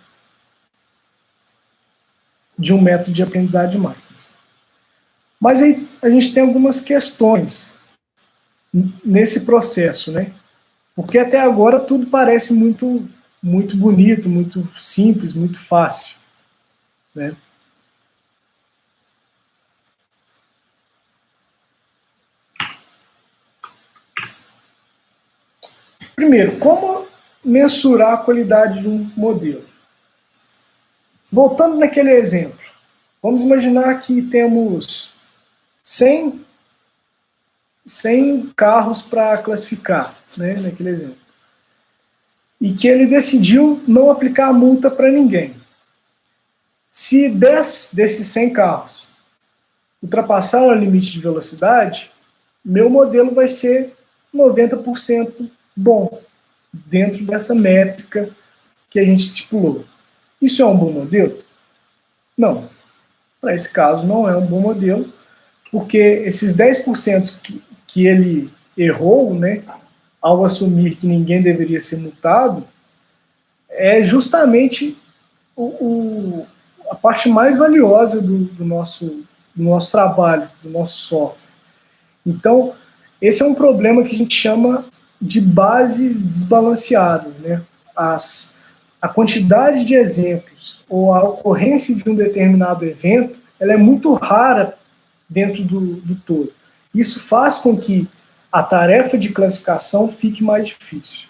de um método de aprendizagem de máquina. Mas aí a gente tem algumas questões nesse processo, né? Porque até agora tudo parece muito, muito bonito, muito simples, muito fácil, né? Primeiro, como mensurar a qualidade de um modelo? Voltando naquele exemplo, vamos imaginar que temos 100 carros para classificar, né, naquele exemplo. E que ele decidiu não aplicar a multa para ninguém. Se 10 desses 100 carros ultrapassaram o limite de velocidade, meu modelo vai ser 90% bom, dentro dessa métrica que a gente estipulou. Isso é um bom modelo? Não. Para esse caso, não é um bom modelo, porque esses 10% que ele errou, né, ao assumir que ninguém deveria ser multado, é justamente a parte mais valiosa do nosso trabalho, do nosso software. Então, esse é um problema que a gente chama de bases desbalanceadas, né? A quantidade de exemplos ou a ocorrência de um determinado evento, ela é muito rara dentro do todo. Isso faz com que a tarefa de classificação fique mais difícil.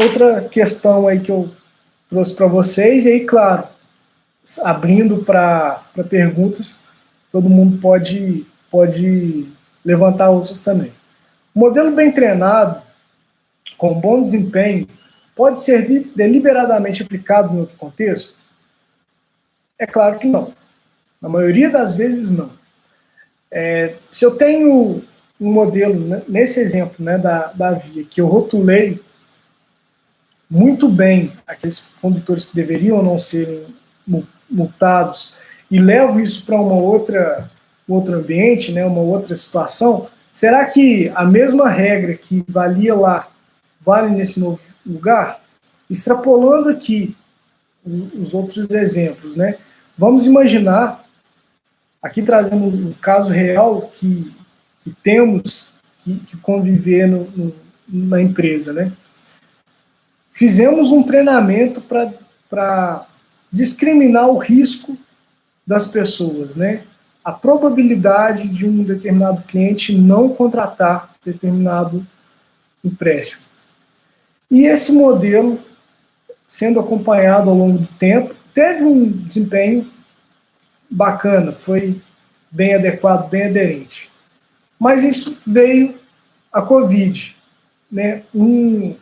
Outra questão aí que eu trouxe para vocês, e aí, claro, abrindo para perguntas, todo mundo pode levantar outras também. O modelo bem treinado, com bom desempenho, pode ser deliberadamente aplicado em outro contexto? É claro que não. Na maioria das vezes, não. Se eu tenho um modelo, né, nesse exemplo, né, da via, que eu rotulei muito bem aqueles condutores que deveriam não serem multados e levo isso para outro ambiente, né, uma outra situação, será que a mesma regra que valia lá vale nesse novo lugar? Extrapolando aqui os outros exemplos, né? Vamos imaginar, aqui trazendo um caso real que temos que conviver na empresa, né? Fizemos um treinamento para discriminar o risco das pessoas, né? A probabilidade de um determinado cliente não contratar determinado empréstimo. E esse modelo, sendo acompanhado ao longo do tempo, teve um desempenho bacana, foi bem adequado, bem aderente. Mas isso veio a Covid, né? Um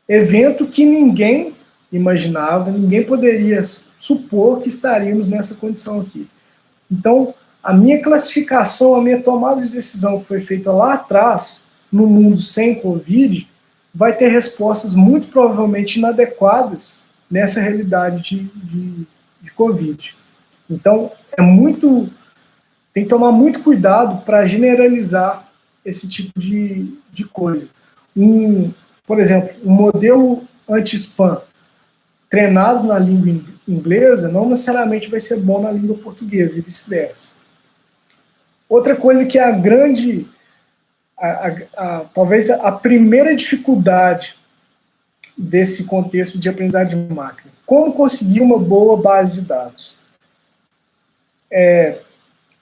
evento que ninguém imaginava, ninguém poderia supor que estaríamos nessa condição aqui. Então, a minha classificação, a minha tomada de decisão que foi feita lá atrás, no mundo sem Covid, vai ter respostas muito provavelmente inadequadas nessa realidade de Covid. Então, tem que tomar muito cuidado para generalizar esse tipo de coisa. Por exemplo, um modelo anti-spam treinado na língua inglesa não necessariamente vai ser bom na língua portuguesa e vice-versa. Outra coisa que é talvez a primeira dificuldade desse contexto de aprendizagem de máquina. Como conseguir uma boa base de dados?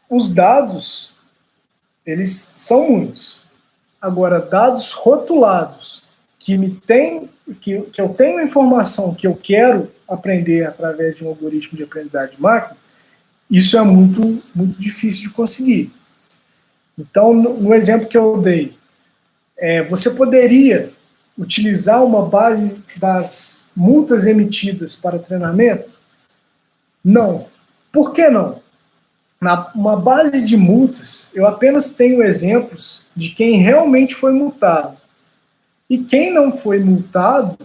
Os dados, eles são muitos. Agora, dados rotulados, que eu tenho a informação que eu quero aprender através de um algoritmo de aprendizagem de máquina, isso é muito, muito difícil de conseguir. Então, no exemplo que eu dei, você poderia utilizar uma base das multas emitidas para treinamento? Não. Por que não? Uma base de multas, eu apenas tenho exemplos de quem realmente foi multado. E quem não foi multado,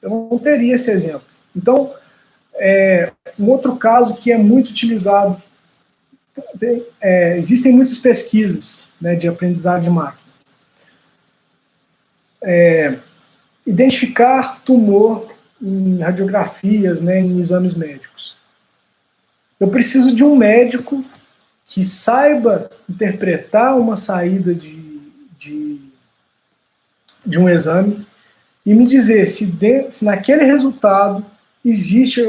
eu não teria esse exemplo. Então, um outro caso que é muito utilizado, existem muitas pesquisas, né, de aprendizagem de máquina. Identificar tumor em radiografias, né, em exames médicos. Eu preciso de um médico que saiba interpretar uma saída de um exame e me dizer se naquele resultado existe,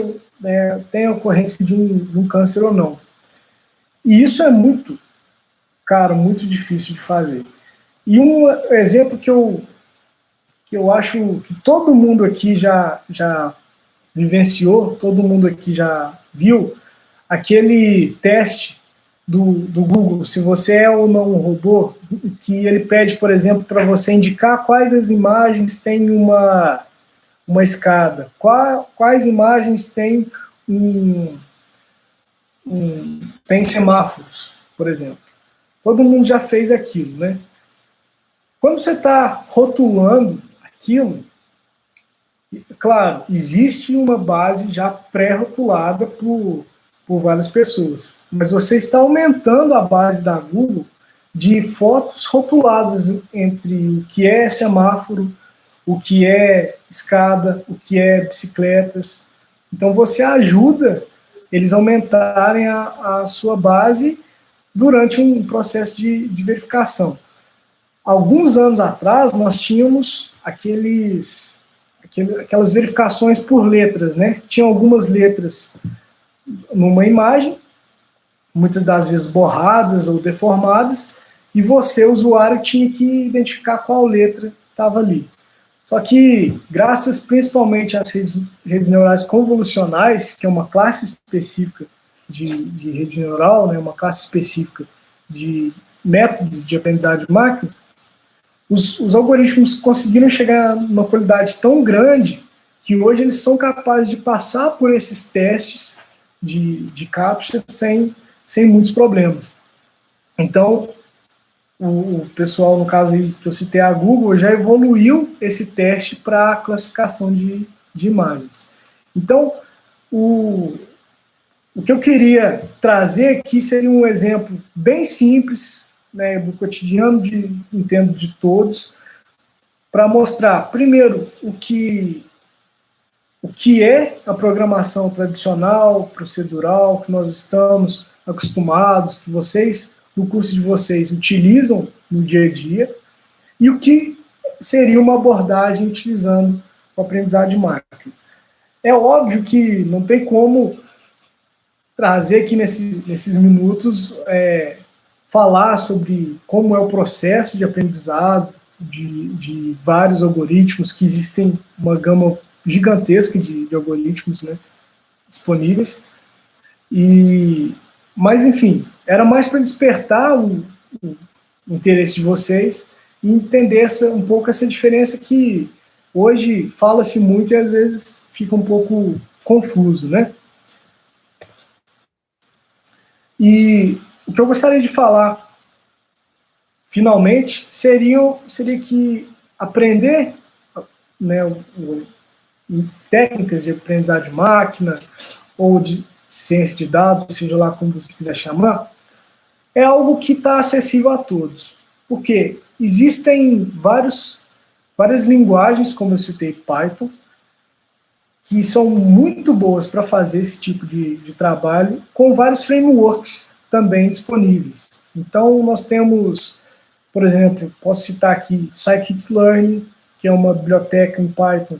tem a ocorrência de um câncer ou não. E isso é muito caro, muito difícil de fazer. E um exemplo que eu acho que todo mundo aqui já vivenciou, todo mundo aqui já viu, aquele teste do Google, se você é ou não um robô, que ele pede, por exemplo, para você indicar quais as imagens têm uma escada, quais imagens têm tem semáforos, por exemplo. Todo mundo já fez aquilo, né? Quando você está rotulando aquilo, claro, existe uma base já pré-rotulada por várias pessoas, mas você está aumentando a base da Google de fotos rotuladas entre o que é semáforo, o que é escada, o que é bicicletas. Então você ajuda eles a aumentarem a sua base durante um processo de verificação. Alguns anos atrás, nós tínhamos aquelas verificações por letras, né? Tinha algumas letras numa imagem, muitas das vezes borradas ou deformadas, e você, usuário, tinha que identificar qual letra estava ali. Só que, graças principalmente às redes neurais convolucionais, que é uma classe específica de rede neural, né, uma classe específica de método de aprendizagem de máquina, os algoritmos conseguiram chegar numa qualidade tão grande que hoje eles são capazes de passar por esses testes de captcha sem muitos problemas. Então, o pessoal, no caso aí, que eu citei, a Google, já evoluiu esse teste para classificação de imagens. Então, o que eu queria trazer aqui seria um exemplo bem simples, né, do cotidiano, entendo, de todos, para mostrar, primeiro, o que é a programação tradicional, procedural, que nós estamos acostumados, que vocês, no curso de vocês, utilizam no dia a dia, e o que seria uma abordagem utilizando o aprendizado de máquina. É óbvio que não tem como trazer aqui nesses minutos, falar sobre como é o processo de aprendizado de vários algoritmos, que existem uma gama gigantesca de algoritmos, né, disponíveis. Mas, enfim, era mais para despertar o interesse de vocês e entender um pouco essa diferença que hoje fala-se muito e às vezes fica um pouco confuso, né? E o que eu gostaria de falar, finalmente, seria que aprender, né, técnicas de aprendizagem de máquina ou de ciência de dados, seja lá como você quiser chamar, é algo que está acessível a todos. Porque existem várias linguagens, como eu citei, Python, que são muito boas para fazer esse tipo de trabalho, com vários frameworks também disponíveis. Então, nós temos, por exemplo, posso citar aqui Scikit-learn, que é uma biblioteca em Python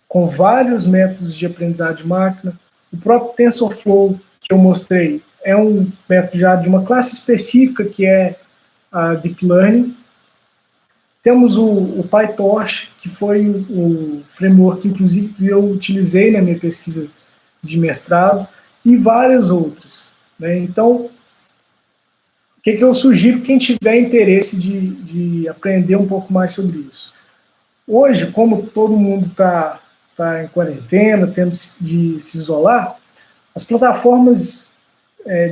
com vários métodos de aprendizagem de máquina. O próprio TensorFlow, que eu mostrei, é um método já de uma classe específica, que é a Deep Learning. Temos o PyTorch, que foi o framework que, inclusive, eu utilizei na minha pesquisa de mestrado, e várias outras, né? Então, o que eu sugiro quem tiver interesse de aprender um pouco mais sobre isso? Hoje, como todo mundo está em quarentena, tendo de se isolar, as plataformas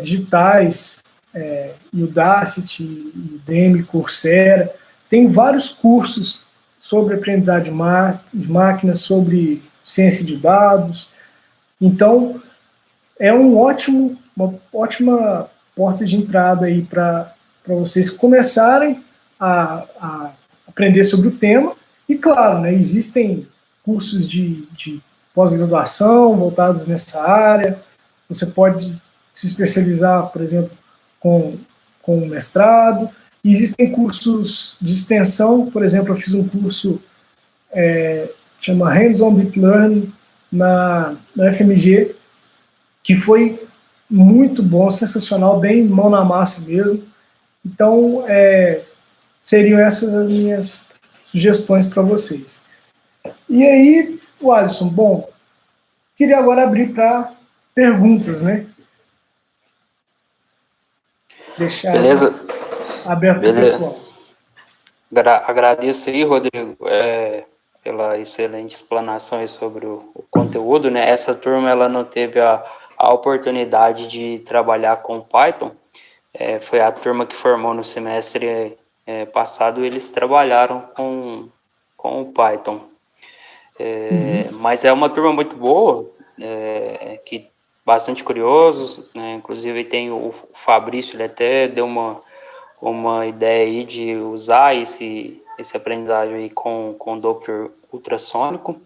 digitais, Udacity, Udemy, Coursera, tem vários cursos sobre aprendizagem de máquinas, sobre ciência de dados. Então, é uma ótima porta de entrada aí para vocês começarem a aprender sobre o tema. E, claro, né, existem cursos de pós-graduação voltados nessa área. Você pode se especializar, por exemplo, com mestrado. E existem cursos de extensão, por exemplo, eu fiz um curso chama Hands-on Deep Learning na FMG, que foi muito bom, sensacional, bem mão na massa mesmo. Então, seriam essas as minhas sugestões para vocês. E aí, Alisson, bom, queria agora abrir para perguntas, né? Deixar aberto para o pessoal. Agradeço aí, Rodrigo, pela excelente explanação aí sobre o conteúdo, né? Essa turma, ela não teve a oportunidade de trabalhar com Python, foi a turma que formou no semestre passado, eles trabalharam com o Python. Mas é uma turma muito boa, que bastante curiosos, né? Inclusive tem o Fabrício, ele até deu uma ideia aí de usar esse aprendizagem aí com Doppler ultrassônico.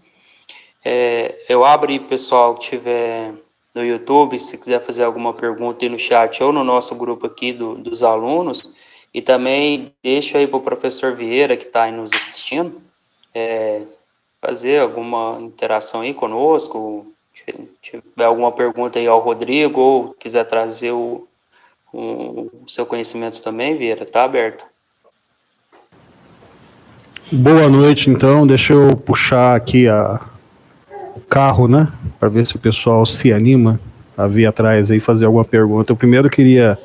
Eu abro aí, pessoal, que tiver no YouTube, se quiser fazer alguma pergunta aí no chat ou no nosso grupo aqui dos alunos, e também deixo aí para o professor Vieira, que está aí nos assistindo, fazer alguma interação aí conosco, se tiver alguma pergunta aí ao Rodrigo, ou quiser trazer o seu conhecimento também, Vieira, está aberto. Boa noite, então, deixa eu puxar aqui o carro, né, para ver se o pessoal se anima a vir atrás aí fazer alguma pergunta. Eu primeiro queria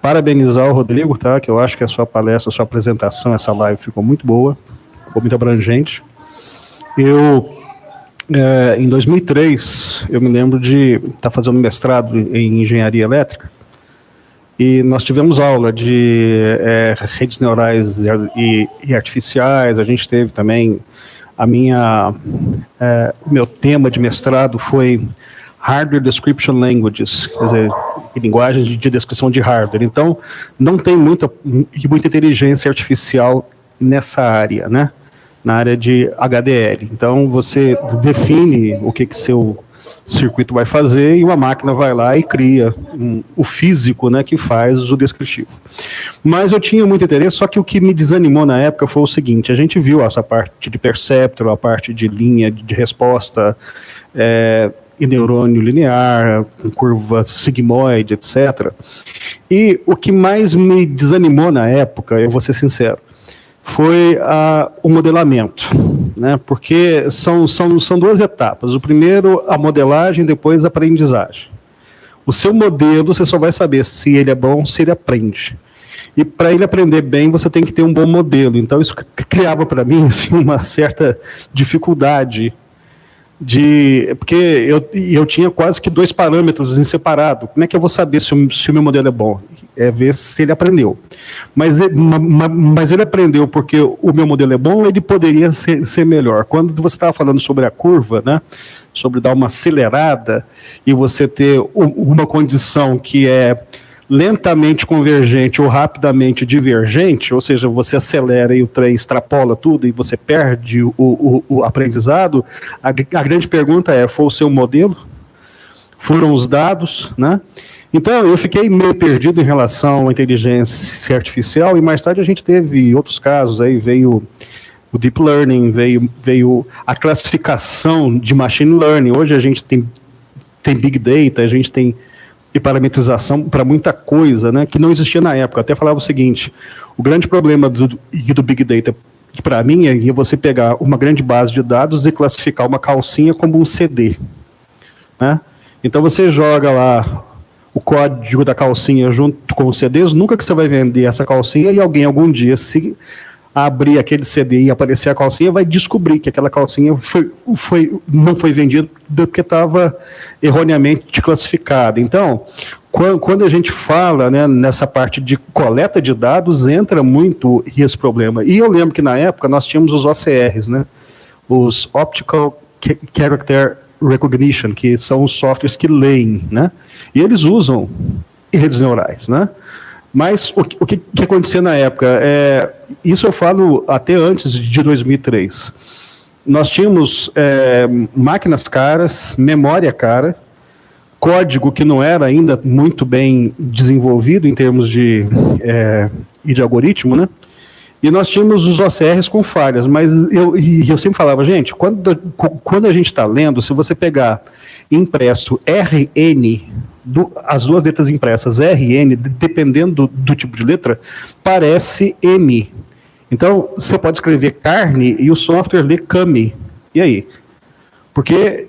parabenizar o Rodrigo, tá, que eu acho que a sua palestra, a sua apresentação, essa live ficou muito boa, ficou muito abrangente. Em 2003, eu me lembro de estar fazendo mestrado em engenharia elétrica, e nós tivemos aula de redes neurais e artificiais. A gente teve também o meu tema de mestrado foi Hardware Description Languages, quer dizer, linguagem de descrição de hardware. Então, não tem muita inteligência artificial nessa área, né? Na área de HDL. Então, você define o que seu circuito vai fazer e uma máquina vai lá e cria o físico, né, que faz o descritivo. Mas eu tinha muito interesse, só que o que me desanimou na época foi o seguinte: a gente viu essa parte de perceptron, a parte de linha de resposta, e neurônio linear, curva sigmoide, etc. E o que mais me desanimou na época, eu vou ser sincero, foi o modelamento, né? Porque são duas etapas. O primeiro, a modelagem, depois a aprendizagem. O seu modelo, você só vai saber se ele é bom, se ele aprende. E para ele aprender bem, você tem que ter um bom modelo. Então, isso criava para mim assim, uma certa dificuldade porque eu tinha quase que 2 parâmetros em separado. Como é que eu vou saber se o meu modelo é bom? É ver se ele aprendeu. Mas ele aprendeu porque o meu modelo é bom, ele poderia ser melhor. Quando você estava falando sobre a curva, né, sobre dar uma acelerada e você ter uma condição que é lentamente convergente ou rapidamente divergente, ou seja, você acelera e o trem extrapola tudo e você perde o aprendizado, a grande pergunta foi o seu modelo? Foram os dados, né? Então, eu fiquei meio perdido em relação à inteligência artificial, e mais tarde a gente teve outros casos, aí veio o Deep Learning, veio a classificação de Machine Learning. Hoje a gente tem Big Data, a gente tem e parametrização para muita coisa, né, que não existia na época. Eu até falava o seguinte: o grande problema do Big Data, que para mim é você pegar uma grande base de dados e classificar uma calcinha como um CD, né? Então você joga lá o código da calcinha junto com os CDs, nunca que você vai vender essa calcinha e alguém algum dia, se abrir aquele CD e aparecer a calcinha, vai descobrir que aquela calcinha não foi vendida porque estava erroneamente classificada. Então, quando a gente fala, né, nessa parte de coleta de dados, entra muito esse problema. E eu lembro que na época nós tínhamos os OCRs, né, os Optical Character Recognition, que são os softwares que leem, né, e eles usam redes neurais, né. Mas o que acontecia na época? Isso eu falo até antes de 2003. Nós tínhamos máquinas caras, memória cara, código que não era ainda muito bem desenvolvido em termos de algoritmo, né? E nós tínhamos os OCRs com falhas, mas eu sempre falava, gente, quando a gente está lendo, se você pegar impresso RN, as duas letras impressas RN, dependendo do tipo de letra, parece M. Então, você pode escrever carne e o software lê came. E aí? Porque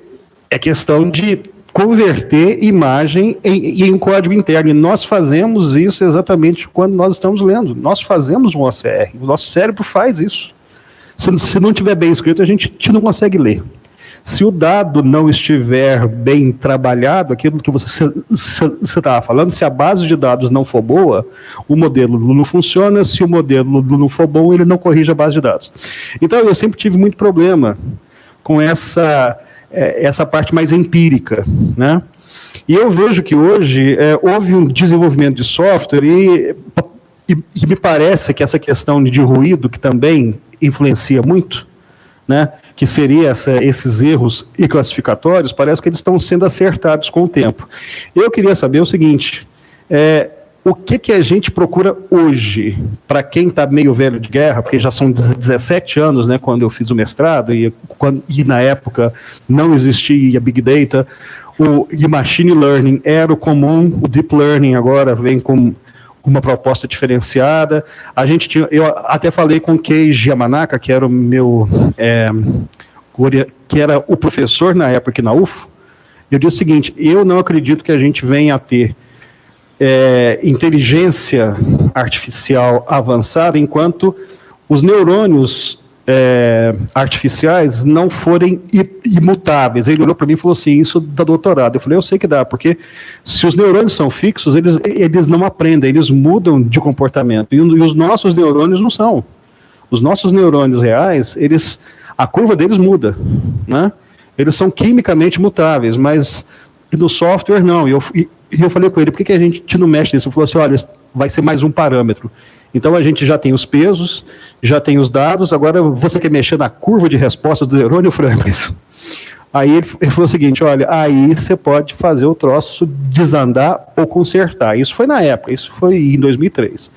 é questão de converter imagem em um código interno. E nós fazemos isso exatamente quando nós estamos lendo. Nós fazemos um OCR. O nosso cérebro faz isso. Se não estiver bem escrito, a gente não consegue ler. Se o dado não estiver bem trabalhado, aquilo que você estava falando, se a base de dados não for boa, o modelo não funciona. Se o modelo não for bom, ele não corrige a base de dados. Então, eu sempre tive muito problema com essa parte mais empírica, né? E eu vejo que hoje houve um desenvolvimento de software e me parece que essa questão de ruído, que também influencia muito, né, que seria esses erros e classificatórios, parece que eles estão sendo acertados com o tempo. Eu queria saber o seguinte, o que a gente procura hoje, para quem está meio velho de guerra, porque já são 17 anos, né, quando eu fiz o mestrado, e na época não existia Big Data, e Machine Learning era o comum, o Deep Learning agora vem com uma proposta diferenciada. Eu até falei com o Keiji Yamanaka, que era o meu que era o professor na época aqui na UFO. Eu disse o seguinte: eu não acredito que a gente venha a ter inteligência artificial avançada enquanto os neurônios artificiais não forem imutáveis. Ele olhou para mim e falou assim, isso dá doutorado. Eu falei, eu sei que dá, porque se os neurônios são fixos, eles não aprendem, eles mudam de comportamento. E os nossos neurônios não são. Os nossos neurônios reais, a curva deles muda, né? Eles são quimicamente mutáveis, mas no software não. E eu falei com ele, por que a gente não mexe nisso? Ele falou assim, olha, vai ser mais um parâmetro. Então a gente já tem os pesos, já tem os dados, agora você quer mexer na curva de resposta do neurônio, Francis? Aí ele falou o seguinte, olha, aí você pode fazer o troço desandar ou consertar. Isso foi na época, isso foi em 2003.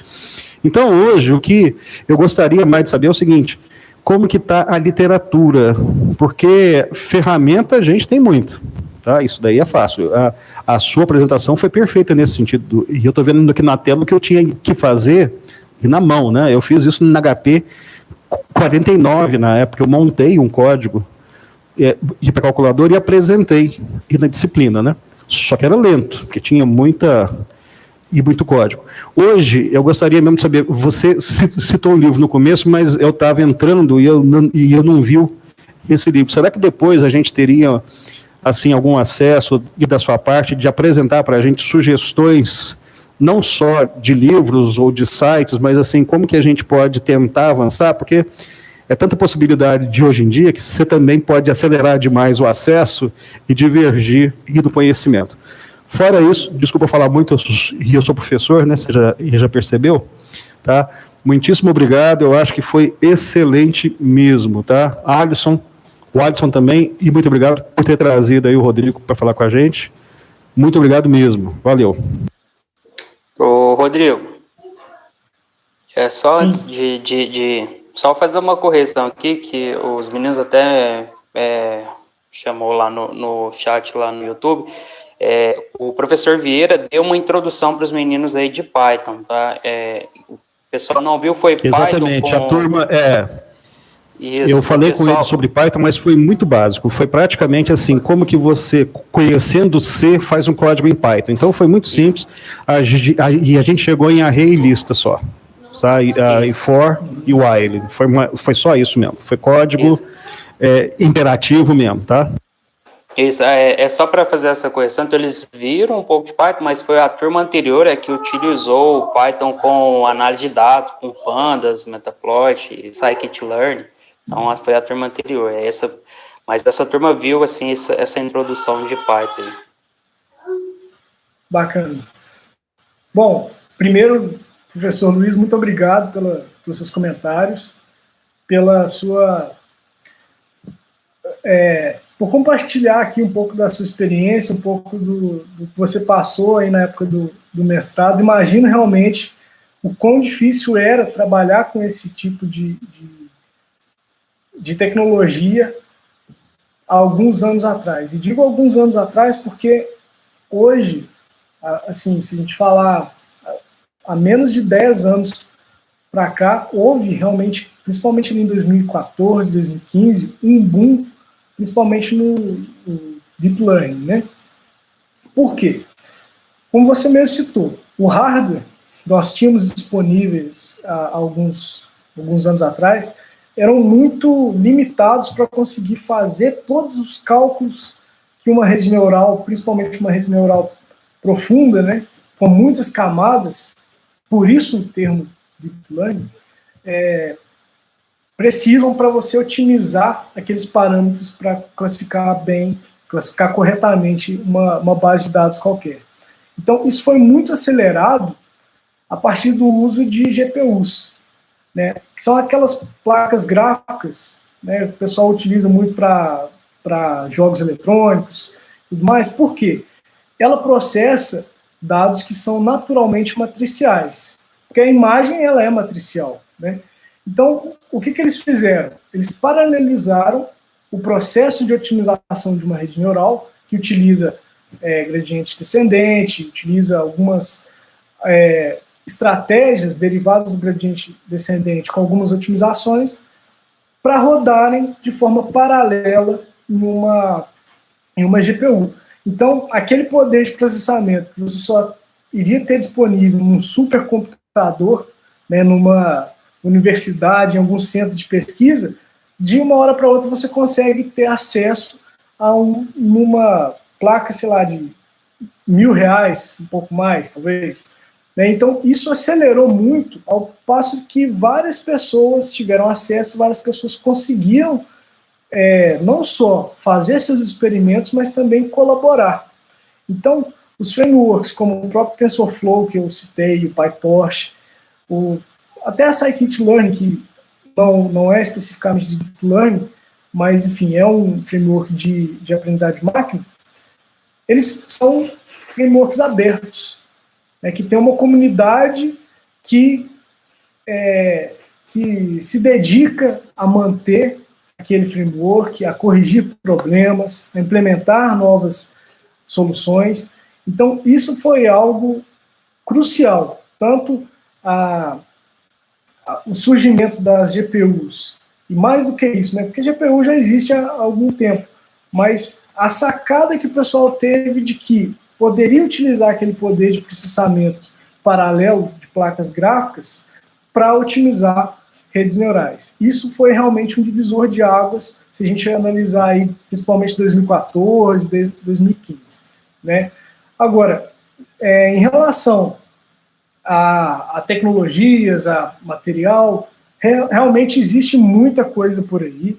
Então hoje o que eu gostaria mais de saber é o seguinte, como que está a literatura? Porque ferramenta a gente tem muito, tá? Isso daí é fácil. A sua apresentação foi perfeita nesse sentido, e eu estou vendo aqui na tela o que eu tinha que fazer e na mão, né? Eu fiz isso no HP 49 na época, eu montei um código para calculador e apresentei e na disciplina, né? Só que era lento, porque tinha muito código. Hoje, eu gostaria mesmo de saber, você citou um livro no começo, mas eu estava entrando e eu não vi esse livro. Será que depois a gente teria, assim, algum acesso, e da sua parte, de apresentar para a gente sugestões, não só de livros ou de sites, mas assim, como que a gente pode tentar avançar? Porque é tanta possibilidade de hoje em dia que você também pode acelerar demais o acesso e divergir do conhecimento. Fora isso, desculpa falar muito, eu sou professor, né, você já percebeu, tá? Muitíssimo obrigado, eu acho que foi excelente mesmo, tá? O Alisson também, e muito obrigado por ter trazido aí o Rodrigo para falar com a gente. Muito obrigado mesmo, valeu. Ô, Rodrigo, só Sim. antes só fazer uma correção aqui, que os meninos até chamou lá no chat, lá no YouTube, o professor Vieira deu uma introdução para os meninos aí de Python, tá? O pessoal não viu, foi Exatamente, Python a turma, Isso, eu falei com ele sobre Python, mas foi muito básico, foi praticamente assim, como que você, conhecendo C, faz um código em Python. Então foi muito simples, e a gente chegou em array e lista só, sabe? E for e while, foi só isso mesmo, foi código imperativo mesmo, tá? Isso, é só para fazer essa correção, então eles viram um pouco de Python, mas foi a turma anterior que utilizou o Python com análise de dados, com pandas, Matplotlib, scikit-learn, então foi a turma anterior, mas essa turma viu assim, essa introdução de Python. Bacana. Bom, primeiro, professor Luiz, muito obrigado pelos seus comentários, pela sua... por compartilhar aqui um pouco da sua experiência, um pouco do que você passou aí na época do mestrado. Imagino realmente o quão difícil era trabalhar com esse tipo de tecnologia há alguns anos atrás. E digo alguns anos atrás porque hoje, assim, se a gente falar há menos de 10 anos para cá, houve realmente, principalmente em 2014, 2015, um boom, principalmente no Deep Learning, né? Por quê? Como você mesmo citou, o hardware que nós tínhamos disponíveis há alguns anos atrás eram muito limitados para conseguir fazer todos os cálculos que uma rede neural, principalmente uma rede neural profunda, né, com muitas camadas, por isso o termo Deep Learning, precisam para você otimizar aqueles parâmetros para classificar corretamente uma base de dados qualquer. Então, isso foi muito acelerado a partir do uso de GPUs, né, que são aquelas placas gráficas, né, que o pessoal utiliza muito para jogos eletrônicos e tudo mais. Por quê? Ela processa dados que são naturalmente matriciais, porque a imagem ela é matricial, né? Então, o que eles fizeram? Eles paralelizaram o processo de otimização de uma rede neural, que utiliza gradiente descendente, utiliza algumas estratégias derivadas do gradiente descendente com algumas otimizações, para rodarem de forma paralela em uma GPU. Então, aquele poder de processamento que você só iria ter disponível num supercomputador, né, numa universidade, em algum centro de pesquisa, de uma hora para outra você consegue ter acesso a uma placa, sei lá, de R$ 1.000, um pouco mais, talvez. Né? Então, isso acelerou muito, ao passo que várias pessoas tiveram acesso, várias pessoas conseguiram não só fazer seus experimentos, mas também colaborar. Então, os frameworks, como o próprio TensorFlow, que eu citei, o PyTorch, até a Scikit-Learn, que não é especificamente de Deep Learning, mas, enfim, é um framework de aprendizagem de máquina, eles são frameworks abertos, né, que tem uma comunidade que se dedica a manter aquele framework, a corrigir problemas, a implementar novas soluções. Então, isso foi algo crucial, tanto o surgimento das GPUs, e mais do que isso, né, porque a GPU já existe há algum tempo, mas a sacada que o pessoal teve de que poderia utilizar aquele poder de processamento paralelo de placas gráficas para otimizar redes neurais. Isso foi realmente um divisor de águas, se a gente analisar aí, principalmente 2014, 2015. Né? Agora, em relação a tecnologias, a material, realmente existe muita coisa por aí.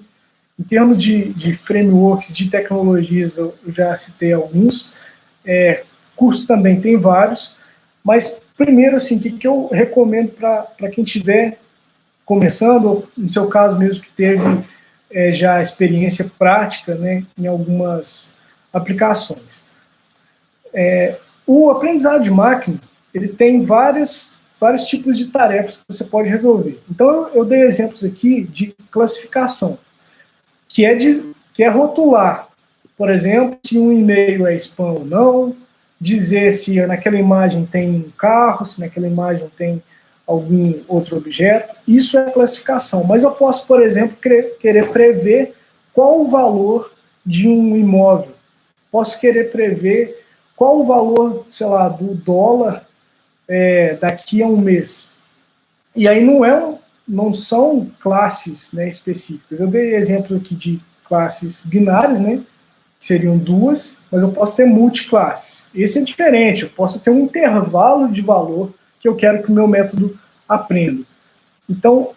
Em termos de frameworks, de tecnologias, eu já citei alguns. Cursos também tem vários. Mas, primeiro, assim, o que eu recomendo para quem estiver começando, ou no seu caso mesmo que teve já experiência prática, né, em algumas aplicações. O aprendizado de máquina, ele tem vários tipos de tarefas que você pode resolver. Então, eu dei exemplos aqui de classificação, que é rotular, por exemplo, se um e-mail é spam ou não, dizer se naquela imagem tem um carro, se naquela imagem tem algum outro objeto. Isso é classificação. Mas eu posso, por exemplo, querer prever qual o valor de um imóvel. Posso querer prever qual o valor, sei lá, do dólar daqui a um mês. E aí não são classes, né, específicas. Eu dei exemplo aqui de classes binárias, né, que seriam duas, mas eu posso ter multiclasses. Esse é diferente, eu posso ter um intervalo de valor que eu quero que o meu método aprenda. Então,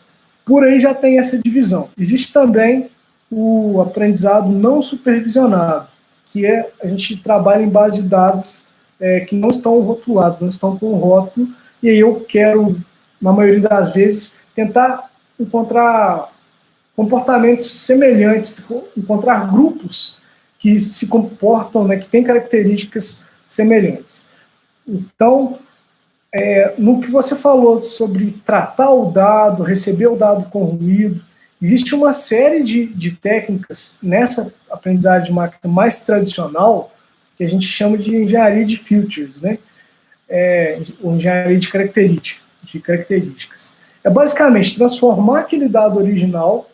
por aí já tem essa divisão. Existe também o aprendizado não supervisionado, que a gente trabalha em base de dados que não estão rotulados, não estão com rótulo, e aí eu quero, na maioria das vezes, tentar encontrar comportamentos semelhantes, encontrar grupos que se comportam, né, que têm características semelhantes. Então, no que você falou sobre tratar o dado, receber o dado com ruído, existe uma série de técnicas nessa aprendizagem de máquina mais tradicional, que a gente chama de engenharia de features, né? Ou engenharia de características. É basicamente transformar aquele dado original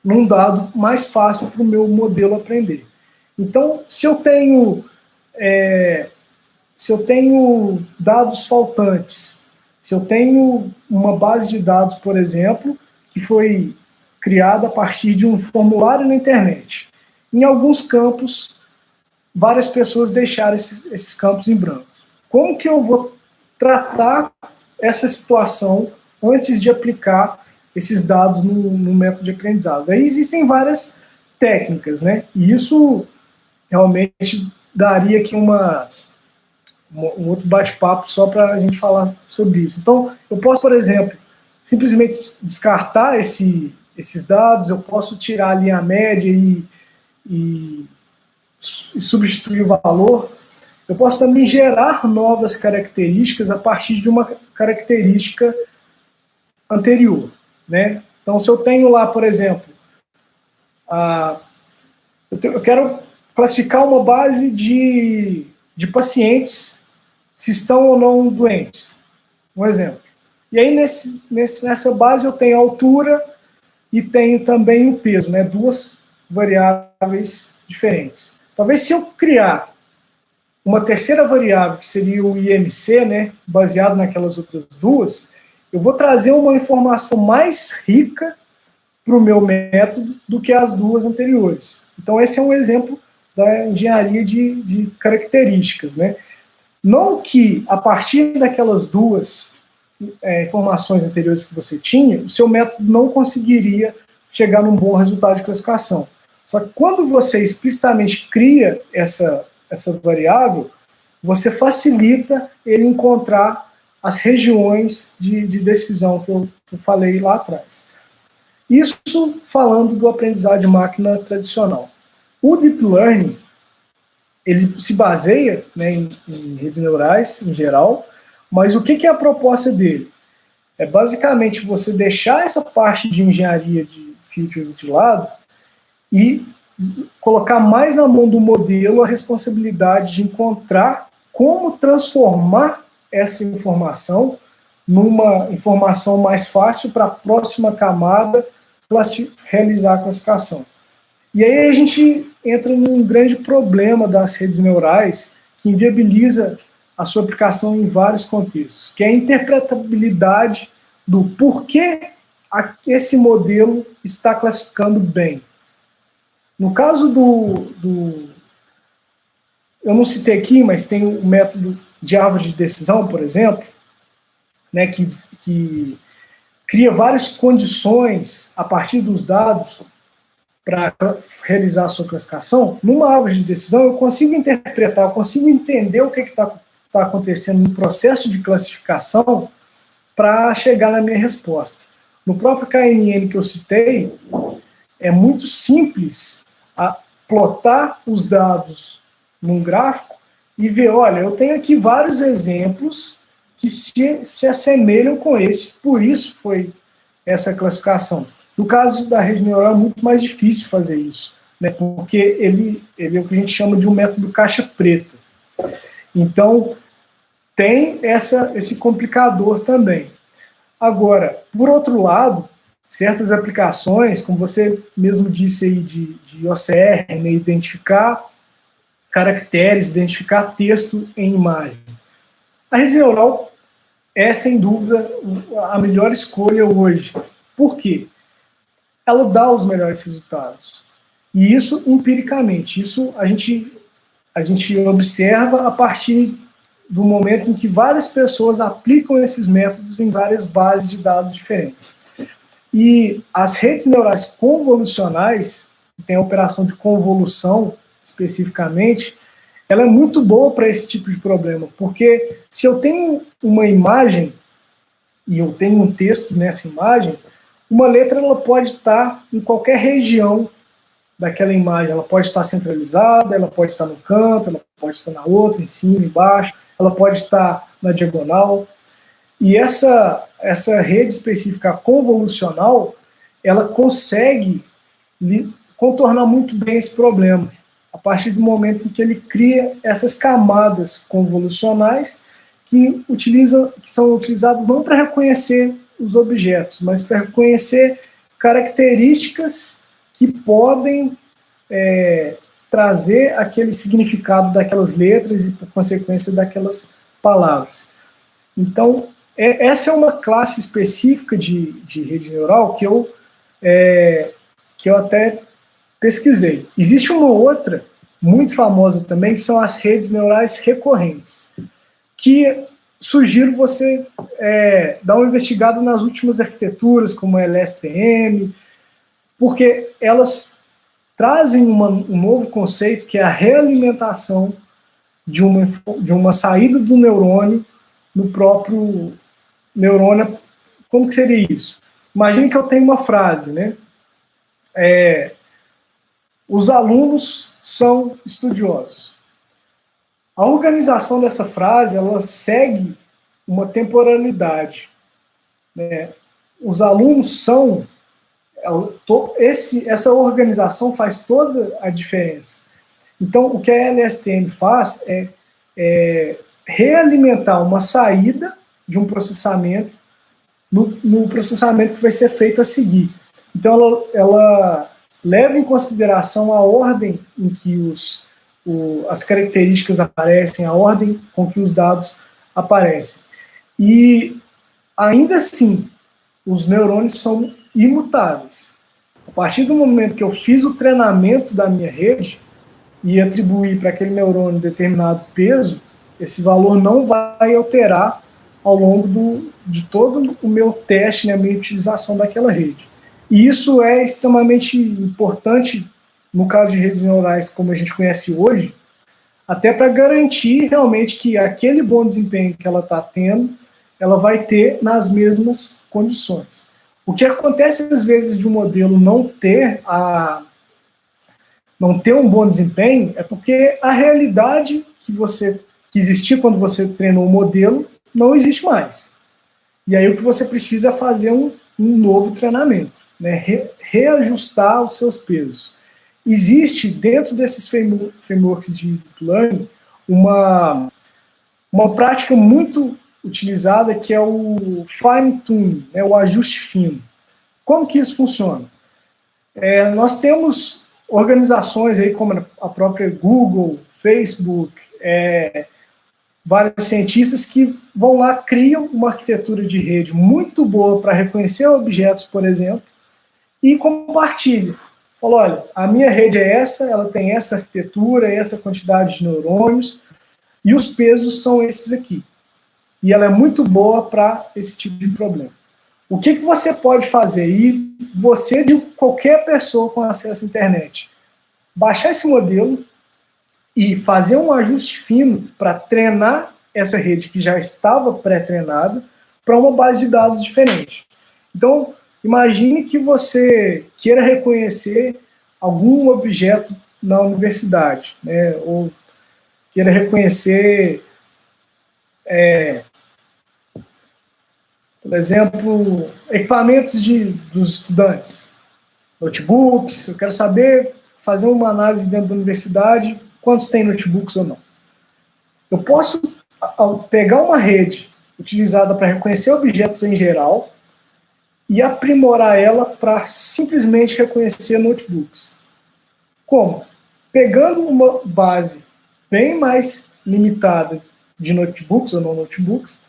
num dado mais fácil para o meu modelo aprender. Então, se eu tenho dados faltantes, se eu tenho uma base de dados, por exemplo, que foi criada a partir de um formulário na internet, em alguns campos, várias pessoas deixaram esses campos em branco. Como que eu vou tratar essa situação antes de aplicar esses dados no método de aprendizado? Aí existem várias técnicas, né? E isso realmente daria aqui um outro bate-papo só para a gente falar sobre isso. Então, eu posso, por exemplo, simplesmente descartar esses dados, eu posso tirar ali a média e substituir o valor. Eu posso também gerar novas características a partir de uma característica anterior, né? Então, se eu tenho lá, por exemplo, eu quero classificar uma base de pacientes se estão ou não doentes, um exemplo. E aí, nessa base, eu tenho a altura e tenho também o peso, né? Duas variáveis diferentes. Talvez se eu criar uma terceira variável, que seria o IMC, né, baseado naquelas outras duas, eu vou trazer uma informação mais rica para o meu método do que as duas anteriores. Então, esse é um exemplo da engenharia de características, né? Não que, a partir daquelas duas informações anteriores que você tinha, o seu método não conseguiria chegar num bom resultado de classificação. Só que quando você explicitamente cria essa variável, você facilita ele encontrar as regiões de decisão que eu falei lá atrás. Isso falando do aprendizado de máquina tradicional. O Deep Learning, ele se baseia, né, em redes neurais, em geral, mas o que é a proposta dele? É basicamente você deixar essa parte de engenharia de features de lado e colocar mais na mão do modelo a responsabilidade de encontrar como transformar essa informação numa informação mais fácil para a próxima camada realizar a classificação. E aí a gente entra num grande problema das redes neurais que inviabiliza a sua aplicação em vários contextos, que é a interpretabilidade do porquê esse modelo está classificando bem. No caso eu não citei aqui, mas tem o método de árvore de decisão, por exemplo, né, que cria várias condições a partir dos dados para realizar a sua classificação. Numa árvore de decisão, eu consigo interpretar, eu consigo entender o que está acontecendo no processo de classificação para chegar na minha resposta. No próprio KNN que eu citei, é muito simples plotar os dados num gráfico e ver, olha, eu tenho aqui vários exemplos que se assemelham com esse, por isso foi essa classificação. No caso da rede neural é muito mais difícil fazer isso, né, porque ele é o que a gente chama de um método caixa preta. Então, tem esse complicador também. Agora, por outro lado, certas aplicações, como você mesmo disse aí de OCR, né, identificar caracteres, identificar texto em imagem. A rede neural é, sem dúvida, a melhor escolha hoje. Por quê? Ela dá os melhores resultados. E isso empiricamente. Isso a gente observa a partir do momento em que várias pessoas aplicam esses métodos em várias bases de dados diferentes. E as redes neurais convolucionais, que tem a operação de convolução especificamente, ela é muito boa para esse tipo de problema, porque se eu tenho uma imagem e eu tenho um texto nessa imagem, uma letra ela pode estar em qualquer região daquela imagem, ela pode estar centralizada, ela pode estar no canto, ela pode estar na outra, em cima, embaixo, ela pode estar na diagonal. E essa rede específica convolucional, ela consegue contornar muito bem esse problema, a partir do momento em que ele cria essas camadas convolucionais que são utilizadas não para reconhecer os objetos, mas para reconhecer características que podem trazer aquele significado daquelas letras e, por consequência, daquelas palavras. Então, essa é uma classe específica de rede neural que eu até pesquisei. Existe uma outra, muito famosa também, que são as redes neurais recorrentes, que sugiro você dar uma investigada nas últimas arquiteturas, como a LSTM, porque elas trazem um novo conceito, que é a realimentação de uma saída do neurônio no próprio neurônio. Como que seria isso? Imagine que eu tenho uma frase, né? Os alunos são estudiosos. A organização dessa frase, ela segue uma temporalidade, né? Os alunos são... essa organização faz toda a diferença. Então, o que a LSTM faz é realimentar uma saída de um processamento no processamento que vai ser feito a seguir. Então, ela leva em consideração a ordem em que as características aparecem, a ordem com que os dados aparecem. E ainda assim, os neurônios são imutáveis. A partir do momento que eu fiz o treinamento da minha rede e atribuir para aquele neurônio determinado peso, esse valor não vai alterar ao longo de todo o meu teste, né, a minha utilização daquela rede. E isso é extremamente importante no caso de redes neurais como a gente conhece hoje, até para garantir realmente que aquele bom desempenho que ela está tendo, ela vai ter nas mesmas condições. O que acontece às vezes de um modelo não ter um bom desempenho é porque a realidade que existia quando você treinou o modelo não existe mais. E aí o que você precisa é fazer um novo treinamento, né? Reajustar os seus pesos. Existe dentro desses frameworks de deep learning uma prática muito utilizada que é o fine tuning, né, o ajuste fino. Como que isso funciona? Nós temos organizações aí como a própria Google, Facebook, vários cientistas que vão lá, criam uma arquitetura de rede muito boa para reconhecer objetos, por exemplo, e compartilham. Falou, olha, a minha rede é essa, ela tem essa arquitetura, essa quantidade de neurônios, e os pesos são esses aqui. E ela é muito boa para esse tipo de problema. O que você pode fazer? E você, de qualquer pessoa com acesso à internet, baixar esse modelo e fazer um ajuste fino para treinar essa rede que já estava pré-treinada para uma base de dados diferente. Então, imagine que você queira reconhecer algum objeto na universidade, né, ou queira reconhecer, por exemplo, equipamentos dos estudantes, notebooks. Eu quero saber, fazer uma análise dentro da universidade, quantos tem notebooks ou não. Eu posso pegar uma rede utilizada para reconhecer objetos em geral e aprimorar ela para simplesmente reconhecer notebooks. Como? Pegando uma base bem mais limitada de notebooks ou não notebooks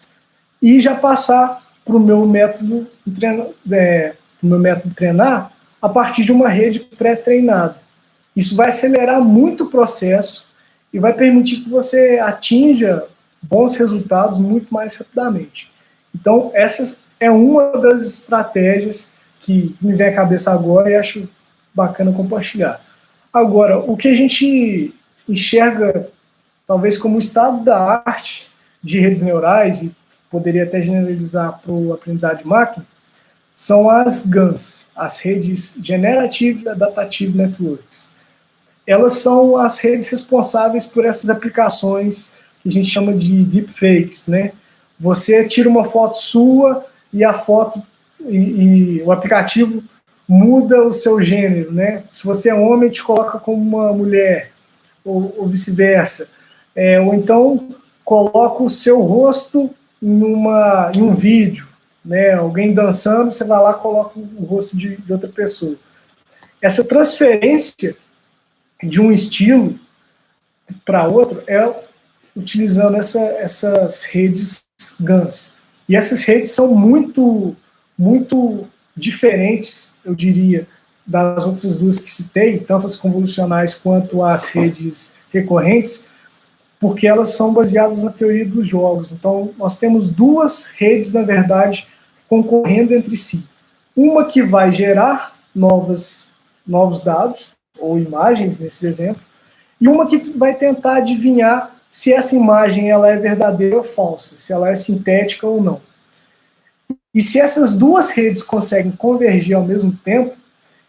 e já passar para o meu método treinar a partir de uma rede pré-treinada. Isso vai acelerar muito o processo e vai permitir que você atinja bons resultados muito mais rapidamente. Então, essa é uma das estratégias que me vem à cabeça agora e acho bacana compartilhar. Agora, o que a gente enxerga, talvez como o estado da arte de redes neurais, e poderia até generalizar para o aprendizado de máquina, são as GANs, as redes Generative Adaptive Networks. Elas são as redes responsáveis por essas aplicações que a gente chama de deepfakes, né? Você tira uma foto sua e a foto e o aplicativo muda o seu gênero, né? Se você é homem, te coloca como uma mulher, ou vice-versa. Ou então coloca o seu rosto em um vídeo, né? Alguém dançando, você vai lá e coloca o rosto de outra pessoa. Essa transferência de um estilo para outro é utilizando essas redes GANs. E essas redes são muito, muito diferentes, eu diria, das outras duas que citei, tanto as convolucionais quanto as redes recorrentes, porque elas são baseadas na teoria dos jogos. Então, nós temos duas redes, na verdade, concorrendo entre si. Uma que vai gerar novos dados, ou imagens, nesse exemplo, e uma que vai tentar adivinhar se essa imagem ela é verdadeira ou falsa, se ela é sintética ou não. E se essas duas redes conseguem convergir ao mesmo tempo,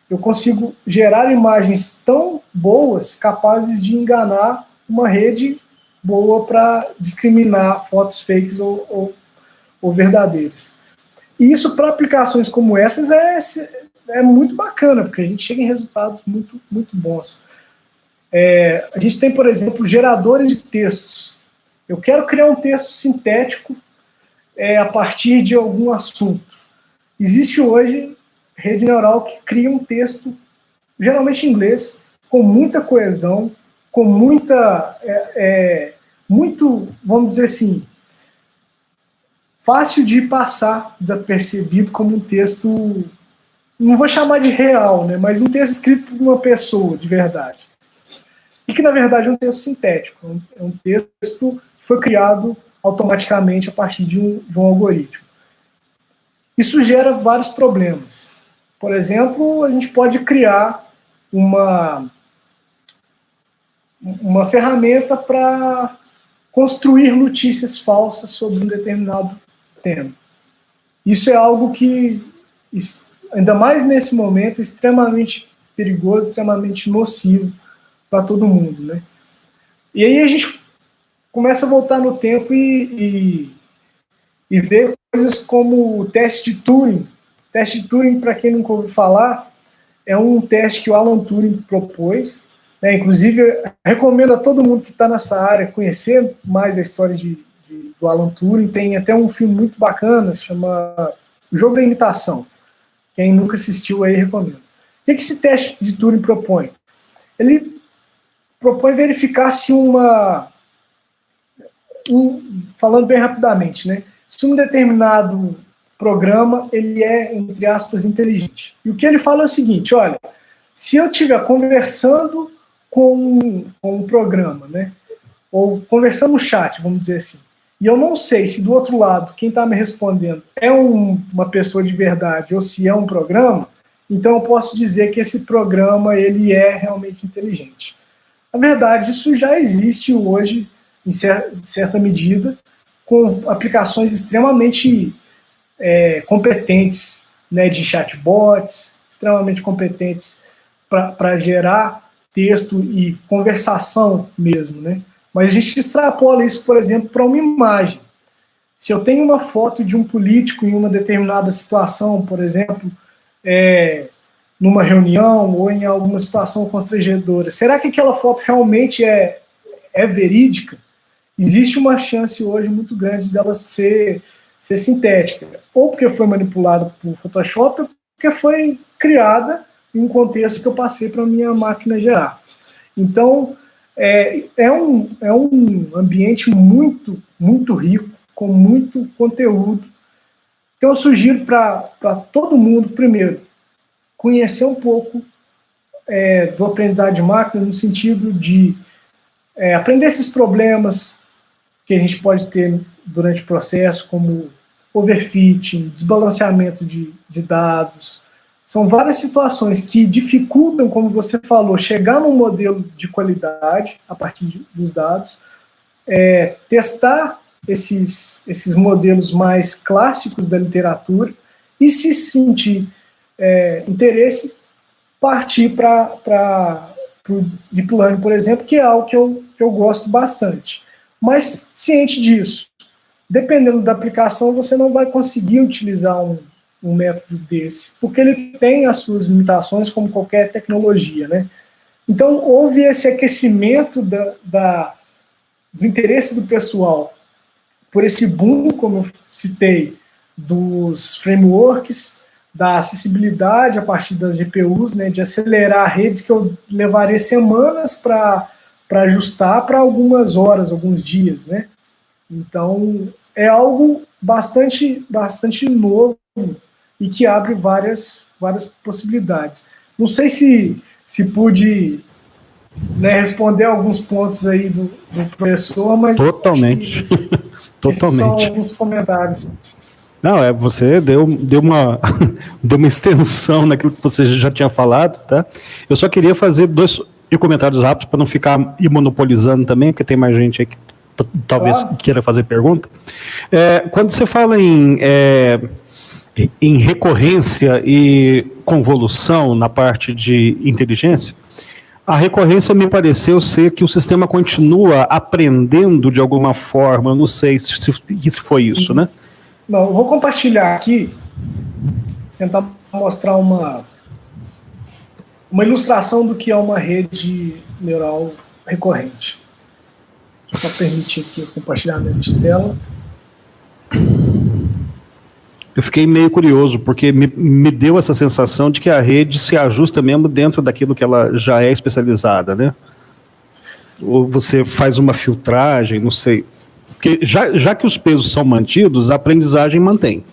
eu consigo gerar imagens tão boas, capazes de enganar uma rede boa para discriminar fotos fakes ou verdadeiras. E isso, para aplicações como essas, é muito bacana, porque a gente chega em resultados muito, muito bons. A gente tem, por exemplo, geradores de textos. Eu quero criar um texto sintético a partir de algum assunto. Existe hoje rede neural que cria um texto, geralmente em inglês, com muita coesão, com muito, vamos dizer assim, fácil de passar desapercebido como um texto, não vou chamar de real, né, mas um texto escrito por uma pessoa de verdade. E que, na verdade, é um texto sintético, é um texto que foi criado automaticamente a partir de um algoritmo. Isso gera vários problemas. Por exemplo, a gente pode criar uma ferramenta para construir notícias falsas sobre um determinado tema. Isso é algo que, ainda mais nesse momento, é extremamente perigoso, extremamente nocivo para todo mundo, né? E aí a gente começa a voltar no tempo e ver coisas como o teste de Turing. O teste de Turing, para quem nunca ouviu falar, é um teste que o Alan Turing propôs, né? Inclusive, eu recomendo a todo mundo que está nessa área conhecer mais a história do Alan Turing. Tem até um filme muito bacana, chama O Jogo da Imitação. Quem nunca assistiu aí, recomendo. O que esse teste de Turing propõe? Ele propõe verificar se falando bem rapidamente, né? Se um determinado programa ele é, entre aspas, inteligente. E o que ele fala é o seguinte: olha, se eu estiver conversando com um programa, né, ou conversando no chat, vamos dizer assim, e eu não sei se do outro lado quem está me respondendo é uma pessoa de verdade ou se é um programa, então eu posso dizer que esse programa ele é realmente inteligente. Na verdade, isso já existe hoje, em certa medida, com aplicações extremamente competentes, né, de chatbots, extremamente competentes para gerar texto e conversação mesmo, né? Mas a gente extrapola isso, por exemplo, para uma imagem. Se eu tenho uma foto de um político em uma determinada situação, por exemplo, numa reunião ou em alguma situação constrangedora, será que aquela foto realmente é verídica? Existe uma chance hoje muito grande dela ser sintética, ou porque foi manipulada por Photoshop, ou porque foi criada em um contexto que eu passei para a minha máquina gerar. Então, é um ambiente muito, muito rico, com muito conteúdo. Então, eu sugiro para todo mundo, primeiro, conhecer um pouco do aprendizado de máquina, no sentido de aprender esses problemas que a gente pode ter durante o processo, como overfitting, desbalanceamento de dados. São várias situações que dificultam, como você falou, chegar num modelo de qualidade a partir dos dados, testar esses modelos mais clássicos da literatura e, se sentir interesse, partir para o Deep Learning, por exemplo, que é algo que eu gosto bastante. Mas, ciente disso, dependendo da aplicação, você não vai conseguir utilizar um método desse, porque ele tem as suas limitações, como qualquer tecnologia, né? Então, houve esse aquecimento do interesse do pessoal por esse boom, como eu citei, dos frameworks, da acessibilidade a partir das GPUs, né, de acelerar redes que eu levaria semanas para ajustar para algumas horas, alguns dias, né? Então, é algo bastante novo e que abre várias possibilidades. Não sei se pude, né, responder alguns pontos aí do professor, mas... Totalmente. Esses são alguns comentários. Não, você deu uma extensão naquilo que você já tinha falado, tá? Eu só queria fazer dois comentários rápidos para não ficar monopolizando também, porque tem mais gente aí que talvez queira fazer pergunta. Quando você fala em recorrência e convolução na parte de inteligência, a recorrência me pareceu ser que o sistema continua aprendendo de alguma forma. Eu não sei se foi isso, né? Não, eu vou compartilhar aqui, tentar mostrar uma ilustração do que é uma rede neural recorrente. Deixa eu só permitir aqui o compartilhamento de tela. Eu fiquei meio curioso, porque me deu essa sensação de que a rede se ajusta mesmo dentro daquilo que ela já é especializada, né? Ou você faz uma filtragem, não sei. Porque já que os pesos são mantidos, a aprendizagem mantém.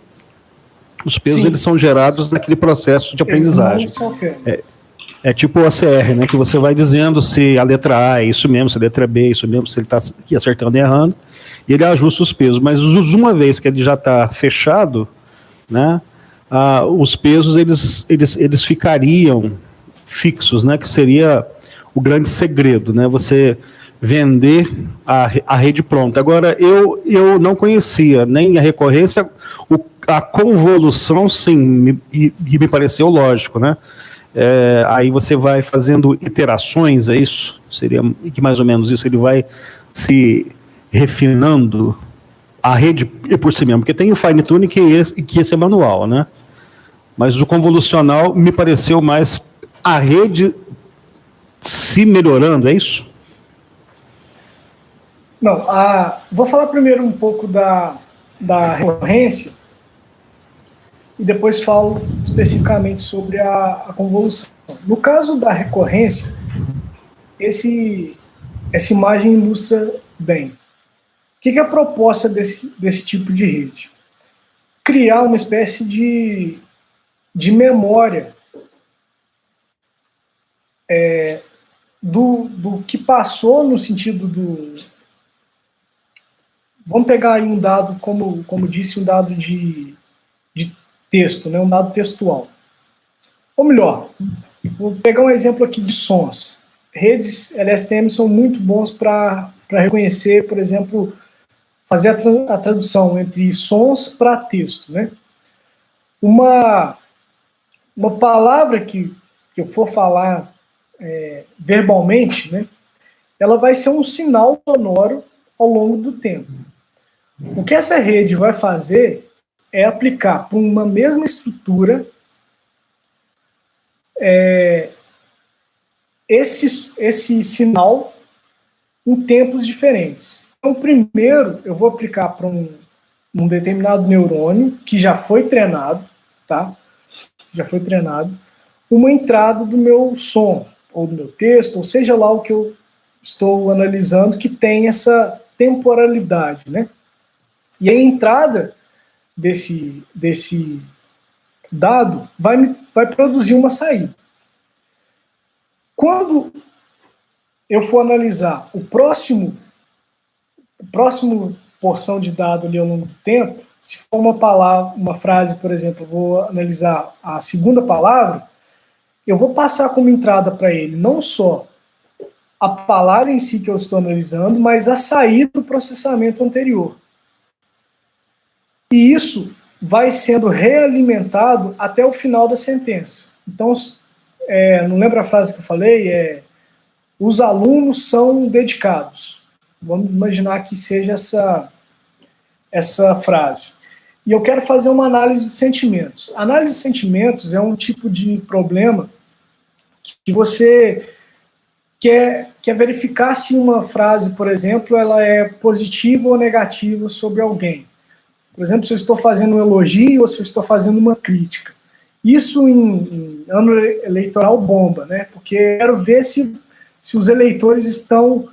Os pesos, eles são gerados naquele processo de aprendizagem. É tipo o OCR, né? Que você vai dizendo se a letra A é isso mesmo, se a letra B é isso mesmo, se ele está acertando e errando, e ele ajusta os pesos. Mas uma vez que ele já está fechado, né? Os pesos eles ficariam fixos, né? Que seria o grande segredo, né? Você vender a rede pronta. Agora, eu não conhecia nem a recorrência, a convolução, sim, e me pareceu lógico, né? Aí você vai fazendo iterações, é isso? Seria que mais ou menos isso, ele vai se refinando a rede por si mesmo, porque tem o fine tuning que esse é manual, né? Mas o convolucional me pareceu mais a rede se melhorando, é isso? Não, vou falar primeiro um pouco da recorrência e depois falo especificamente sobre a convolução. No caso da recorrência, essa imagem ilustra bem. O que é a proposta desse tipo de rede? Criar uma espécie de memória do que passou no sentido do... Vamos pegar aí um dado, como disse, um dado de texto, né, um dado textual. Ou melhor, vou pegar um exemplo aqui de sons. Redes LSTM são muito bons para reconhecer, por exemplo, fazer a tradução entre sons para texto, né? Uma palavra que eu for falar verbalmente, né, ela vai ser um sinal sonoro ao longo do tempo. O que essa rede vai fazer é aplicar para uma mesma estrutura esse sinal em tempos diferentes. Então, primeiro, eu vou aplicar para um determinado neurônio que já foi treinado, tá? Já foi treinado, uma entrada do meu som, ou do meu texto, ou seja lá o que eu estou analisando, que tem essa temporalidade, né? E a entrada desse dado vai produzir uma saída. Quando eu for analisar o próximo porção de dado ali ao longo do tempo, se for uma frase, por exemplo, eu vou analisar a segunda palavra, eu vou passar como entrada para ele não só a palavra em si que eu estou analisando, mas a saída do processamento anterior. E isso vai sendo realimentado até o final da sentença. Então, não lembra a frase que eu falei? Os alunos são dedicados. Vamos imaginar que seja essa frase. E eu quero fazer uma análise de sentimentos. Análise de sentimentos é um tipo de problema que você quer verificar se uma frase, por exemplo, ela é positiva ou negativa sobre alguém. Por exemplo, se eu estou fazendo um elogio ou se eu estou fazendo uma crítica. Isso em ano eleitoral bomba, né? Porque eu quero ver se os eleitores estão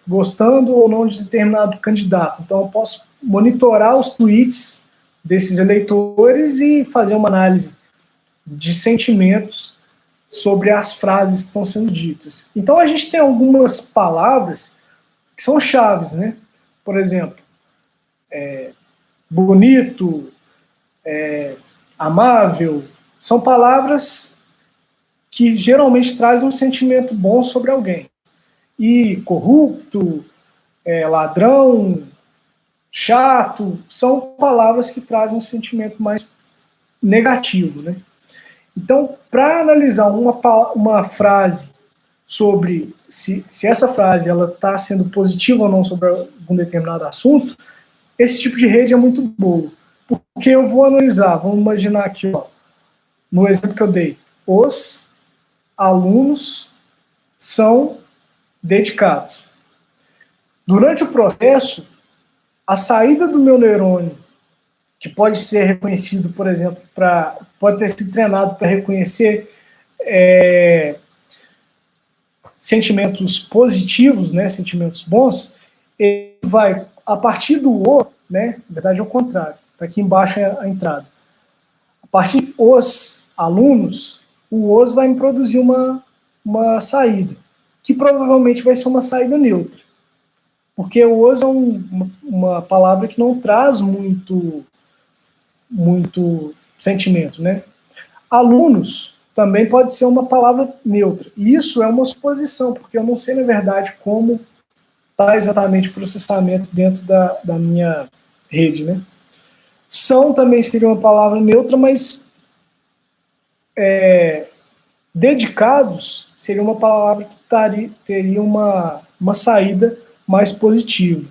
gostando ou não de determinado candidato. Então eu posso monitorar os tweets desses eleitores e fazer uma análise de sentimentos sobre as frases que estão sendo ditas. Então a gente tem algumas palavras que são chaves, né? Por exemplo, bonito, amável, são palavras que geralmente trazem um sentimento bom sobre alguém. E corrupto, ladrão, chato, são palavras que trazem um sentimento mais negativo, né? Então, para analisar uma frase sobre se essa frase está sendo positiva ou não sobre algum determinado assunto, esse tipo de rede é muito boa. Porque eu vou analisar, vamos imaginar aqui, ó, no exemplo que eu dei, os alunos são dedicados. Durante o processo, a saída do meu neurônio, que pode ser reconhecido, por exemplo, pode ter sido treinado para reconhecer sentimentos positivos, né, sentimentos bons, ele vai, a partir do O, né, na verdade é o contrário, está aqui embaixo é a entrada. A partir dos alunos, o os vai me produzir uma saída, que provavelmente vai ser uma saída neutra. Porque o os é uma palavra que não traz muito sentimento, né? Alunos também pode ser uma palavra neutra. E isso é uma suposição, porque eu não sei, na verdade, como está exatamente o processamento dentro da minha rede, né? São também seria uma palavra neutra, mas dedicados seria uma palavra que teria uma saída mais positiva.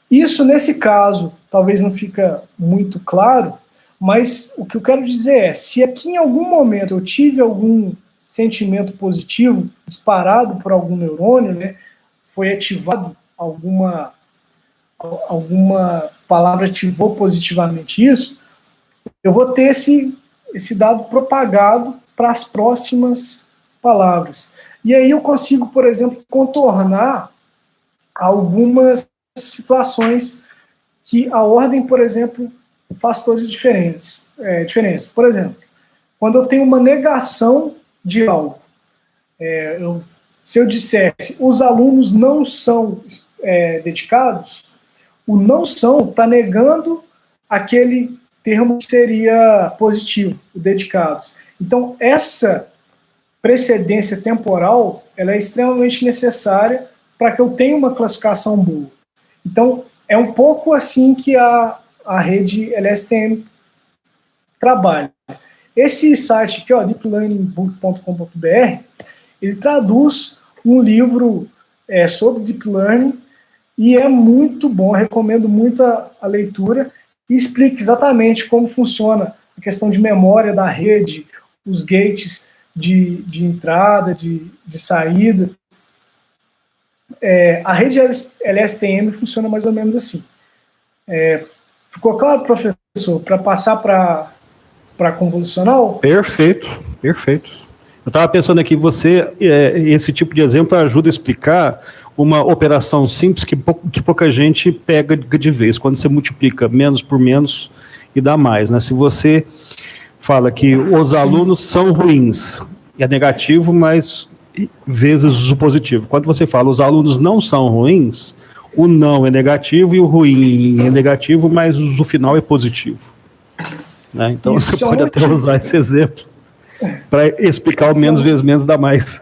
Isso, nesse caso, talvez não fica muito claro, mas o que eu quero dizer é, se aqui em algum momento eu tive algum sentimento positivo disparado por algum neurônio, né, foi ativado alguma palavra ativou positivamente isso, eu vou ter esse dado propagado para as próximas palavras. E aí eu consigo, por exemplo, contornar algumas situações que a ordem, por exemplo, faz toda a diferença. Por exemplo, quando eu tenho uma negação de algo, se eu dissesse os alunos não são dedicados, o não são está negando aquele termo que seria positivo, o dedicados. Então, essa precedência temporal ela é extremamente necessária para que eu tenha uma classificação boa. Então, é um pouco assim que a rede LSTM trabalha. Esse site aqui, deeplearningbook.com.br, ele traduz um livro sobre Deep Learning e é muito bom, recomendo muito a leitura e explica exatamente como funciona a questão de memória da rede, os gates de entrada, de saída. A rede LSTM funciona mais ou menos assim. Ficou claro, professor, para passar para convolucional? Perfeito, perfeito. Eu estava pensando aqui, esse tipo de exemplo ajuda a explicar uma operação simples que pouca gente pega de vez, quando você multiplica menos por menos e dá mais, né? Se você fala que os alunos são ruins, é negativo, mas vezes o positivo. Quando você fala os alunos não são ruins, o não é negativo e o ruim é negativo, mas o final é positivo. Né? Então isso, você pode até usar esse exemplo para explicar o menos vezes menos dá mais.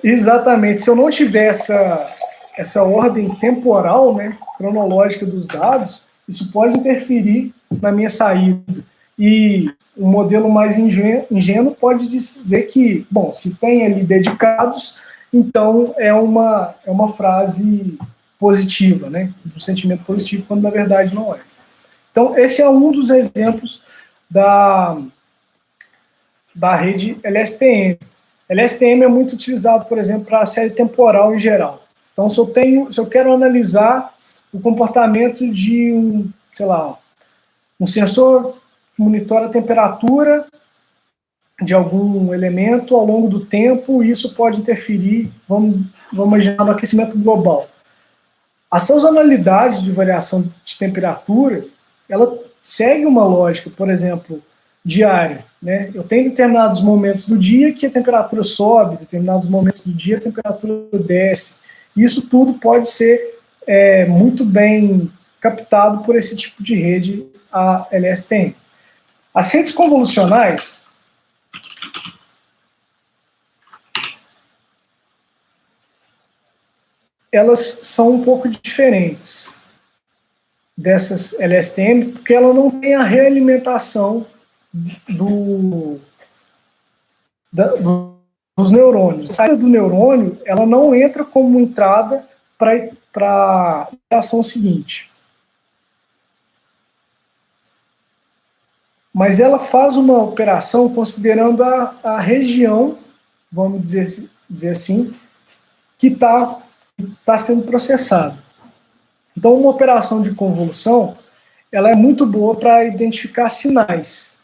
Exatamente. Se eu não tiver essa ordem temporal, né, cronológica dos dados, isso pode interferir na minha saída. E um modelo mais ingênuo pode dizer que, bom, se tem ali dedicados, então é uma frase positiva, né, do sentimento positivo, quando na verdade não é. Então, esse é um dos exemplos da rede LSTM. LSTM é muito utilizado, por exemplo, para a série temporal em geral. Então, se eu quero analisar o comportamento de um sensor que monitora a temperatura de algum elemento ao longo do tempo, e isso pode interferir, vamos imaginar, no aquecimento global. A sazonalidade de variação de temperatura, ela segue uma lógica, por exemplo, diária. Né? Eu tenho determinados momentos do dia que a temperatura sobe, determinados momentos do dia a temperatura desce. Isso tudo pode ser muito bem captado por esse tipo de rede, a LSTM. As redes convolucionais, elas são um pouco diferentes dessas LSTM, porque ela não tem a realimentação dos neurônios. A saída do neurônio, ela não entra como entrada para a ação seguinte. Mas ela faz uma operação considerando a região, vamos dizer assim, que está sendo processada. Então, uma operação de convolução, ela é muito boa para identificar sinais.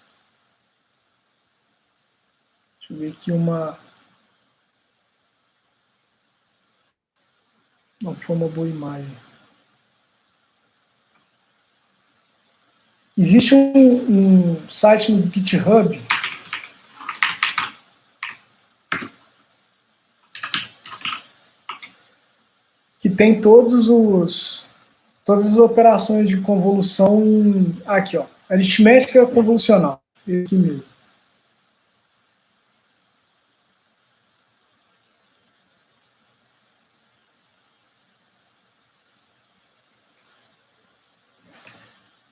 Deixa eu ver aqui Não foi uma boa imagem. Existe um site no GitHub que tem todas as operações de convolução aqui, ó, aritmética convolucional. Aqui mesmo.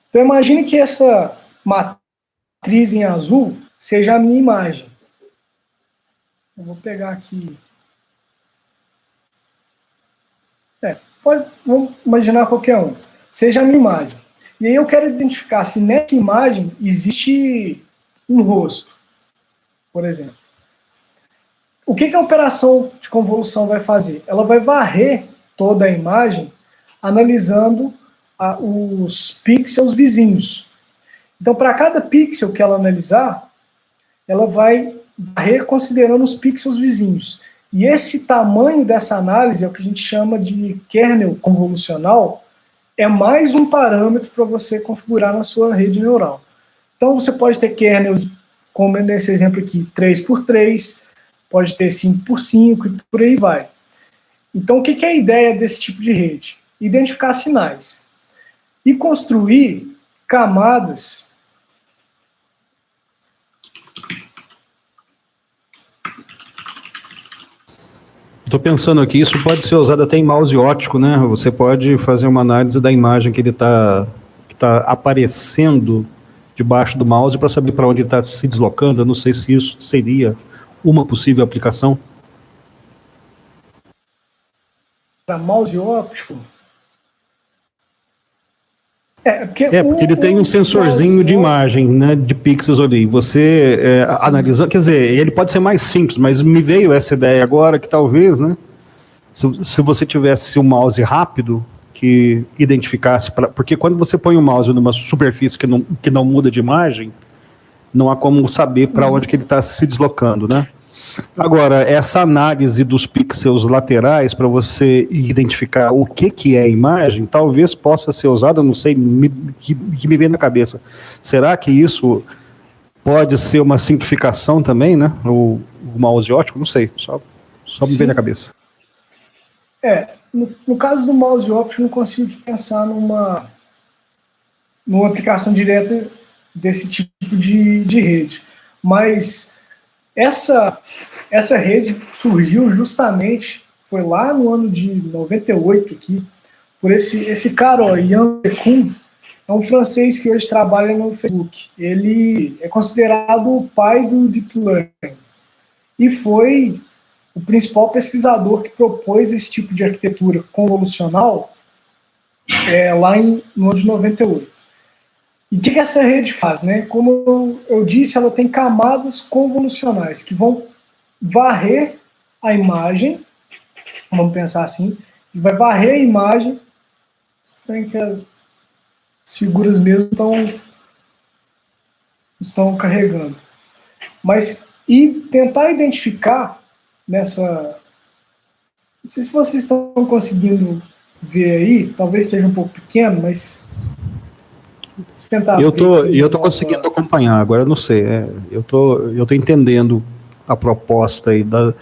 Então imagine que essa matriz em azul seja a minha imagem. Eu vou pegar aqui. Vamos imaginar qualquer um. Seja a minha imagem. E aí eu quero identificar se nessa imagem existe um rosto, por exemplo. O que a operação de convolução vai fazer? Ela vai varrer toda a imagem analisando os pixels vizinhos. Então, para cada pixel que ela analisar, ela vai varrer considerando os pixels vizinhos. E esse tamanho dessa análise é o que a gente chama de kernel convolucional, é mais um parâmetro para você configurar na sua rede neural. Então, você pode ter kernels, como nesse exemplo aqui, 3x3, pode ter 5x5 e por aí vai. Então, o que é a ideia desse tipo de rede? Identificar sinais e construir camadas Estou pensando aqui, isso pode ser usado até em mouse óptico, né? Você pode fazer uma análise da imagem que ele está aparecendo debaixo do mouse para saber para onde ele está se deslocando. Eu não sei se isso seria uma possível aplicação. Para mouse óptico? Porque ele tem um sensorzinho de imagem, né, de pixels ali. Você analisa, quer dizer, ele pode ser mais simples, mas me veio essa ideia agora que talvez, né, se você tivesse um mouse rápido que identificasse, porque quando você põe o mouse numa superfície que não muda de imagem, não há como saber para onde que ele está se deslocando, né? Agora, essa análise dos pixels laterais para você identificar o que é a imagem, talvez possa ser usada, não sei, que me vem na cabeça. Será que isso pode ser uma simplificação também, né? O mouse óptico, não sei, só me vem na cabeça. No caso do mouse óptico, não consigo pensar numa aplicação direta desse tipo de rede, mas essa rede surgiu justamente, foi lá no ano de 98 aqui, por esse cara, ó, Yann LeCun, é um francês que hoje trabalha no Facebook. Ele é considerado o pai do Deep Learning e foi o principal pesquisador que propôs esse tipo de arquitetura convolucional lá no ano de 98. E o que essa rede faz, né? Como eu disse, ela tem camadas convolucionais que vão varrer a imagem, vamos pensar assim, e vai varrer a imagem, estranho que as figuras mesmo estão carregando. E tentar identificar nessa... Não sei se vocês estão conseguindo ver aí, talvez seja um pouco pequeno, mas... Eu tô conseguindo acompanhar, agora eu não sei, eu tô entendendo a proposta aí da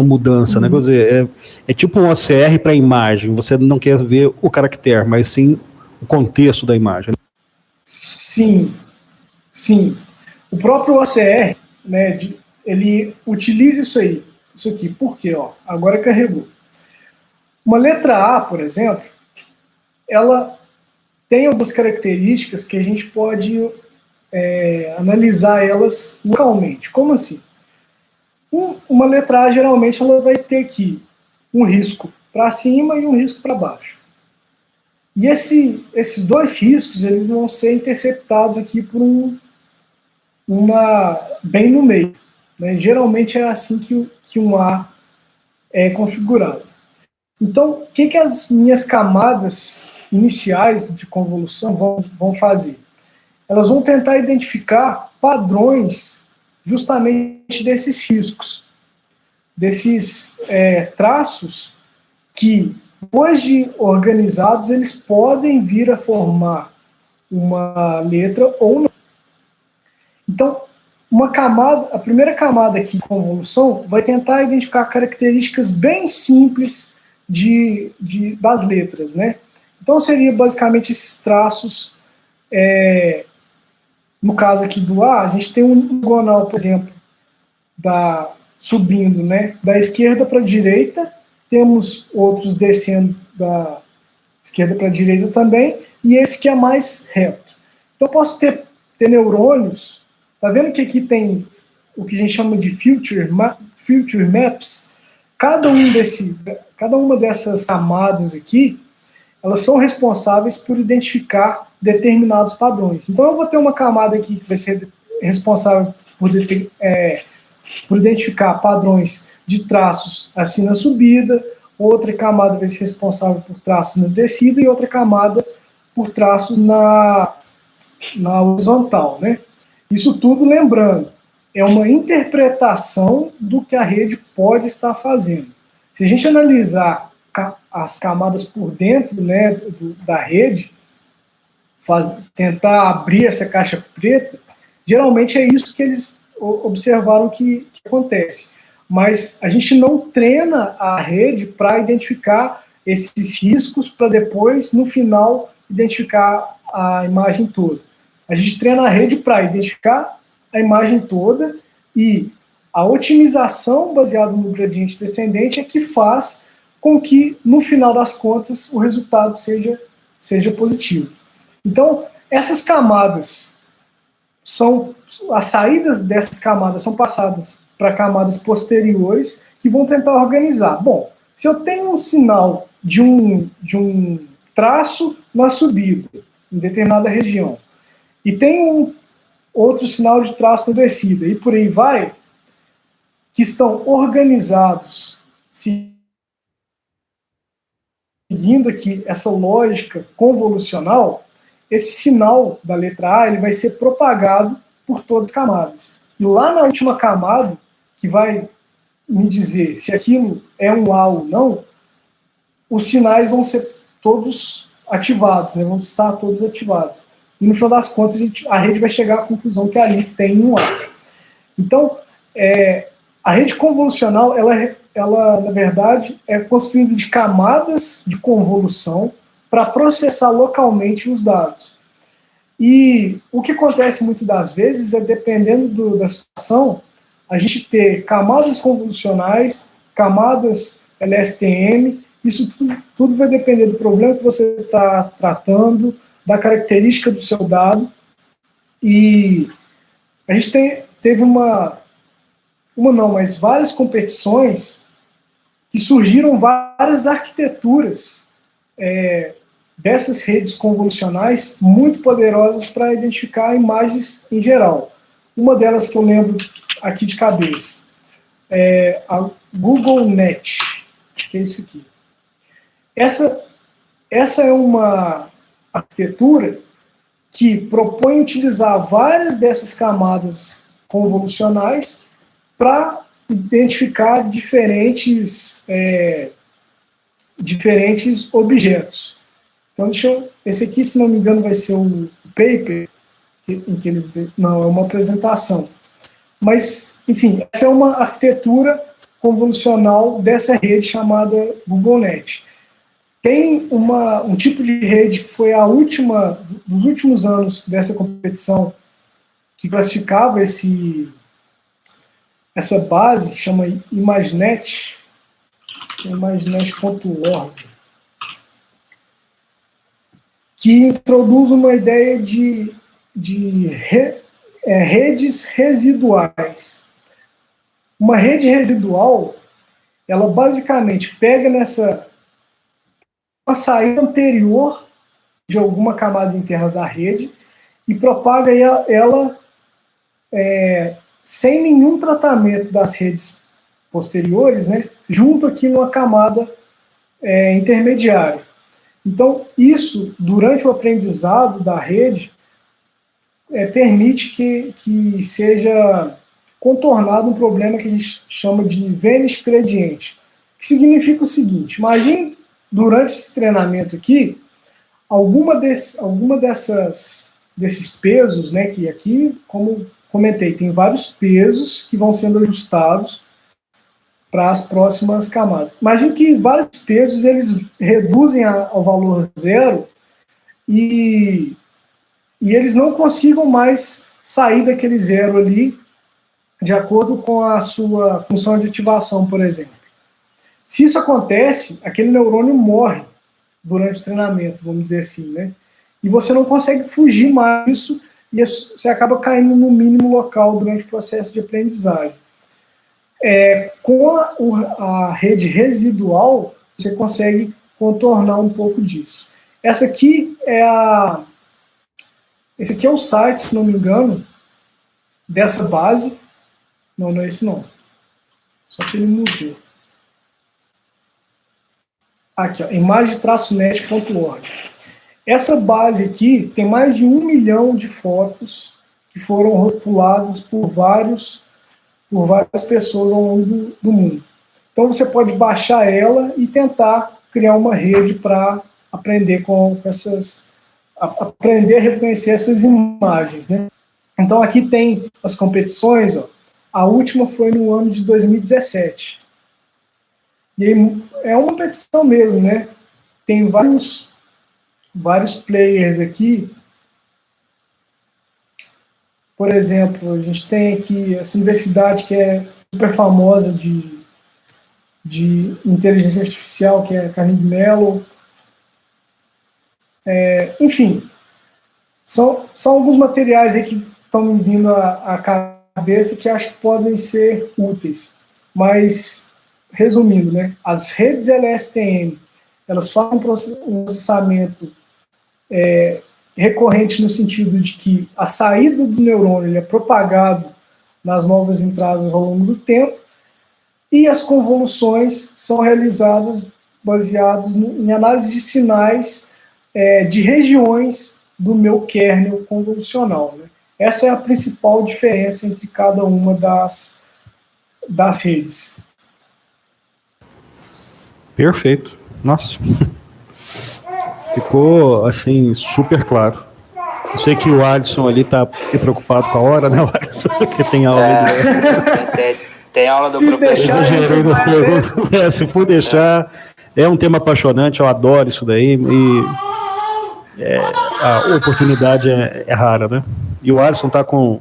mudança, né? Quer dizer, é tipo um OCR para imagem, você não quer ver o caractere, mas sim o contexto da imagem. Sim. O próprio OCR, né, ele utiliza isso aqui, por quê? Ó, agora carregou. Uma letra A, por exemplo, ela tem algumas características que a gente pode analisar elas localmente. Como assim? Uma letra A, geralmente, ela vai ter aqui um risco para cima e um risco para baixo. E esses dois riscos, eles vão ser interceptados aqui por bem no meio. Né? Geralmente é assim que um A é configurado. Então, o que as minhas camadas iniciais de convolução vão fazer? Elas vão tentar identificar padrões justamente desses riscos, desses traços que depois de organizados, eles podem vir a formar uma letra ou não. Então, a primeira camada aqui de convolução vai tentar identificar características bem simples das letras, né? Então, seria basicamente esses traços. No caso aqui do A, a gente tem um diagonal, por exemplo, subindo, né, da esquerda para a direita, temos outros descendo da esquerda para a direita também, e esse que é mais reto. Então, eu posso ter neurônios. Tá vendo que aqui tem o que a gente chama de future maps? Cada uma dessas camadas aqui, elas são responsáveis por identificar determinados padrões. Então, eu vou ter uma camada aqui que vai ser responsável por identificar padrões de traços assim na subida, outra camada vai ser responsável por traços na descida e outra camada por traços na horizontal, né? Isso tudo, lembrando, é uma interpretação do que a rede pode estar fazendo. Se a gente analisar as camadas por dentro, né, da rede, tentar abrir essa caixa preta, geralmente é isso que eles observaram que acontece. Mas a gente não treina a rede para identificar esses riscos, para depois, no final, identificar a imagem toda. A gente treina a rede para identificar a imagem toda, e a otimização baseada no gradiente descendente é que faz com que, no final das contas, o resultado seja positivo. Então, essas camadas as saídas dessas camadas são passadas para camadas posteriores que vão tentar organizar. Bom, se eu tenho um sinal de um traço na subida, em determinada região, e tem outro sinal de traço na descida, e por aí vai, que estão organizados, seguindo aqui essa lógica convolucional, esse sinal da letra A ele vai ser propagado por todas as camadas. E lá na última camada, que vai me dizer se aquilo é um A ou não, os sinais vão ser todos ativados, né? Vão estar todos ativados. E no final das contas, a rede vai chegar à conclusão que ali tem um A. Então, a rede convolucional, ela, na verdade, é construída de camadas de convolução para processar localmente os dados. E o que acontece muitas das vezes é, dependendo da situação, a gente ter camadas convolucionais, camadas LSTM, isso tudo vai depender do problema que você está tratando, da característica do seu dado. E a gente teve mas várias competições que surgiram várias arquiteturas dessas redes convolucionais muito poderosas para identificar imagens em geral. Uma delas que eu lembro aqui de cabeça é a GoogleNet, acho que é isso aqui. Essa é uma arquitetura que propõe utilizar várias dessas camadas convolucionais para identificar diferentes objetos. Então, esse aqui, se não me engano, vai ser um paper em que eles... Não, é uma apresentação. Mas, enfim, essa é uma arquitetura convolucional dessa rede chamada GoogleNet. Tem um tipo de rede que foi a última, dos últimos anos dessa competição, que classificava essa base, que chama ImageNet, imagenet.org, que introduz uma ideia de redes residuais. Uma rede residual, ela basicamente pega uma saída anterior de alguma camada interna da rede e propaga ela sem nenhum tratamento das redes posteriores, né, junto aqui numa camada intermediária. Então, isso, durante o aprendizado da rede, permite que seja contornado um problema que a gente chama de vanish gradient, que significa o seguinte: imagine durante esse treinamento aqui, alguma desses pesos, né, que aqui, como comentei, tem vários pesos que vão sendo ajustados para as próximas camadas. Imagine que vários pesos eles reduzem ao valor zero e eles não consigam mais sair daquele zero ali de acordo com a sua função de ativação, por exemplo. Se isso acontece, aquele neurônio morre durante o treinamento, vamos dizer assim, né? E você não consegue fugir mais disso e você acaba caindo no mínimo local durante o processo de aprendizagem. Com a rede residual, você consegue contornar um pouco disso. Esse aqui é o site, se não me engano, dessa base. Não é esse não. Só se ele mudou. Aqui, ó, image-net.org. Essa base aqui tem mais de 1 milhão de fotos que foram rotuladas por várias pessoas ao longo do mundo. Então você pode baixar ela e tentar criar uma rede para aprender aprender a reconhecer essas imagens, né? Então aqui tem as competições, ó. A última foi no ano de 2017. E aí, é uma competição mesmo, né? Tem vários players aqui. Por exemplo, a gente tem aqui essa universidade que é super famosa de inteligência artificial, que é a Carnegie Mellon. Enfim, são alguns materiais aí que estão me vindo à cabeça que acho que podem ser úteis. Mas, resumindo, né, as redes LSTM, elas fazem um processamento recorrente no sentido de que a saída do neurônio ele é propagado nas novas entradas ao longo do tempo, e as convoluções são realizadas baseadas em análise de sinais de regiões do meu kernel convolucional, né? Essa é a principal diferença entre cada uma das redes. Perfeito. Nossa. Ficou, assim, super claro. Eu sei que o Alisson ali tá preocupado com a hora, né, Alisson? Porque tem aula tem aula do professor. Exagerei nas perguntas. Se for deixar, é um tema apaixonante, eu adoro isso daí. E a oportunidade é rara, né? E o Alisson tá com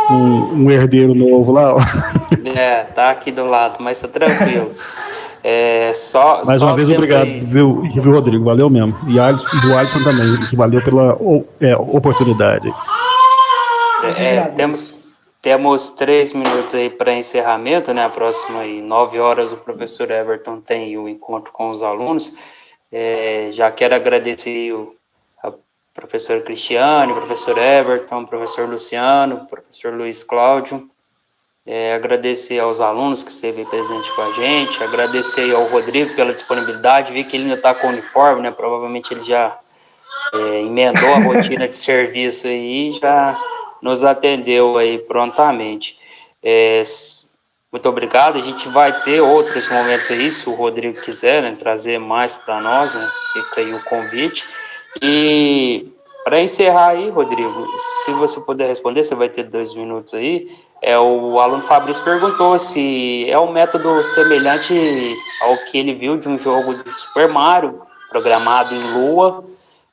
um herdeiro novo lá, ó. Tá aqui do lado, mas tá tranquilo. Mais uma vez, obrigado, viu, Rodrigo? Valeu mesmo. E do Alisson também, que valeu pela oportunidade. Temos 3 minutos aí para encerramento, né? A próxima aí, 9 horas, o professor Everton tem o encontro com os alunos. Já quero agradecer a professora Cristiane, o professor Everton, o professor Luciano, o professor Luiz Cláudio. Agradecer aos alunos que esteve presente com a gente, agradecer ao Rodrigo pela disponibilidade, vi que ele ainda está com o uniforme, né? Provavelmente ele já emendou a rotina de serviço aí e já nos atendeu aí prontamente. Muito obrigado, a gente vai ter outros momentos aí, se o Rodrigo quiser, né, trazer mais para nós, né? Fica aí o convite. E para encerrar aí, Rodrigo, se você puder responder, você vai ter 2 minutos aí. O aluno Fabrício perguntou se é um método semelhante ao que ele viu de um jogo de Super Mario, programado em Lua,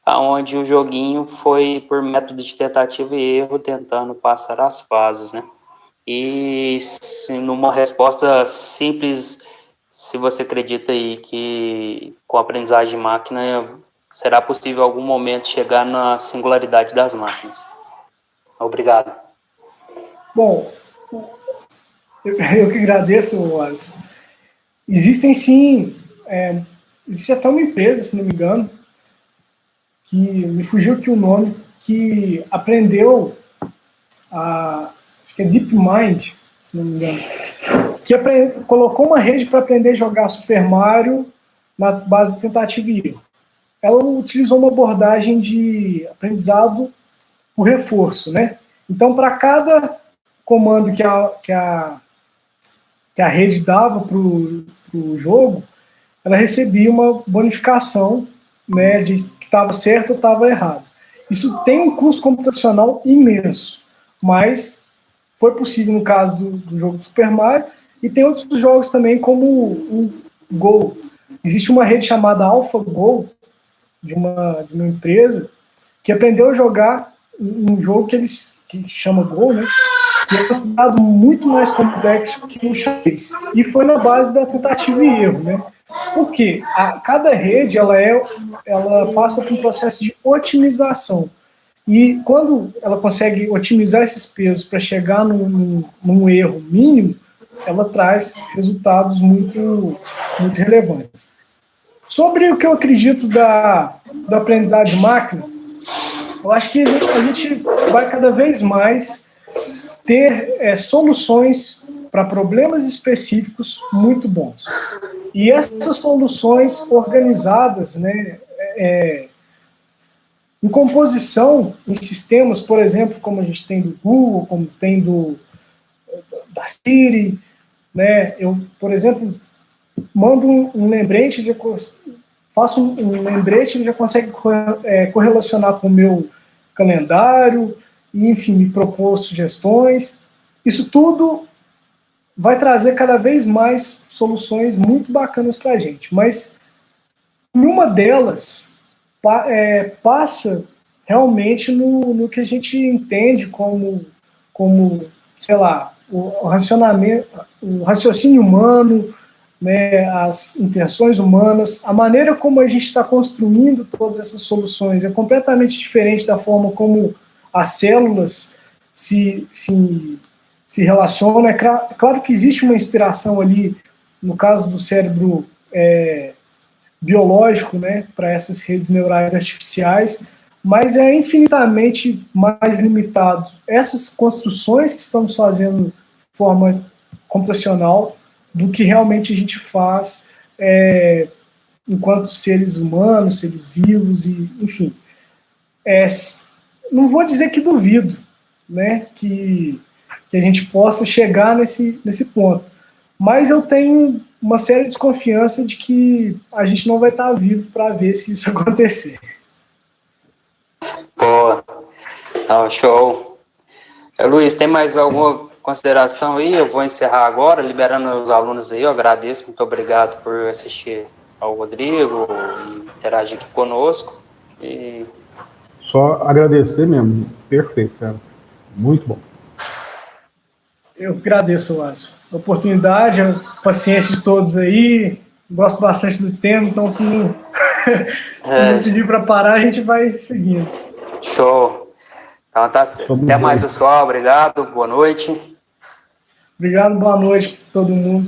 onde o joguinho foi por método de tentativa e erro, tentando passar as fases, né? E numa resposta simples, se você acredita aí que com a aprendizagem de máquina será possível em algum momento chegar na singularidade das máquinas. Obrigado. Bom, eu que agradeço, Alisson. Existem sim, existe até uma empresa, se não me engano, que me fugiu aqui o nome, que aprendeu acho que é DeepMind, se não me engano, que colocou uma rede para aprender a jogar Super Mario na base de tentativa e erro. Ela utilizou uma abordagem de aprendizado por reforço, né? Então, para cada comando que a rede dava para o jogo, ela recebia uma bonificação, né, de que estava certo ou estava errado. Isso tem um custo computacional imenso, mas foi possível no caso do jogo do Super Mario, e tem outros jogos também, como o Go. Existe uma rede chamada AlphaGo, de uma empresa, que aprendeu a jogar um jogo que chama Go, né, que é considerado muito mais complexo que o xadrez. E foi na base da tentativa e erro, né? Porque cada rede ela passa por um processo de otimização. E quando ela consegue otimizar esses pesos para chegar num erro mínimo, ela traz resultados muito, muito relevantes. Sobre o que eu acredito do aprendizado de máquina, eu acho que a gente vai cada vez mais ter soluções para problemas específicos muito bons. E essas soluções organizadas, né, em composição, em sistemas, por exemplo, como a gente tem do Google, como tem da Siri, né, eu, por exemplo, mando um lembrete, faço um lembrete, ele já consegue correlacionar com o meu calendário, e, enfim, me propor sugestões. Isso tudo vai trazer cada vez mais soluções muito bacanas para a gente. Mas uma delas passa realmente no que a gente entende como sei lá, o racionamento, o raciocínio humano, né, as intenções humanas, a maneira como a gente está construindo todas essas soluções é completamente diferente da forma como as células se relacionam. É claro que existe uma inspiração ali, no caso do cérebro biológico, né, para essas redes neurais artificiais, mas é infinitamente mais limitado. Essas construções que estamos fazendo de forma computacional do que realmente a gente faz enquanto seres humanos, seres vivos, e, enfim. Não vou dizer que duvido, né, que a gente possa chegar nesse ponto, mas eu tenho uma séria desconfiança de que a gente não vai estar vivo para ver se isso acontecer. Pô, não, show. Luiz, tem mais alguma consideração aí? Eu vou encerrar agora, liberando os alunos aí. Eu agradeço, muito obrigado por assistir ao Rodrigo e interagir aqui conosco. E... Só agradecer mesmo. Perfeito, cara. Muito bom. Eu agradeço, Lázaro, a oportunidade, a paciência de todos aí. Gosto bastante do tema, então se não pedir para parar, a gente vai seguindo. Show. Então tá certo. Até mais, pessoal. Obrigado. Boa noite. Obrigado, boa noite a todo mundo.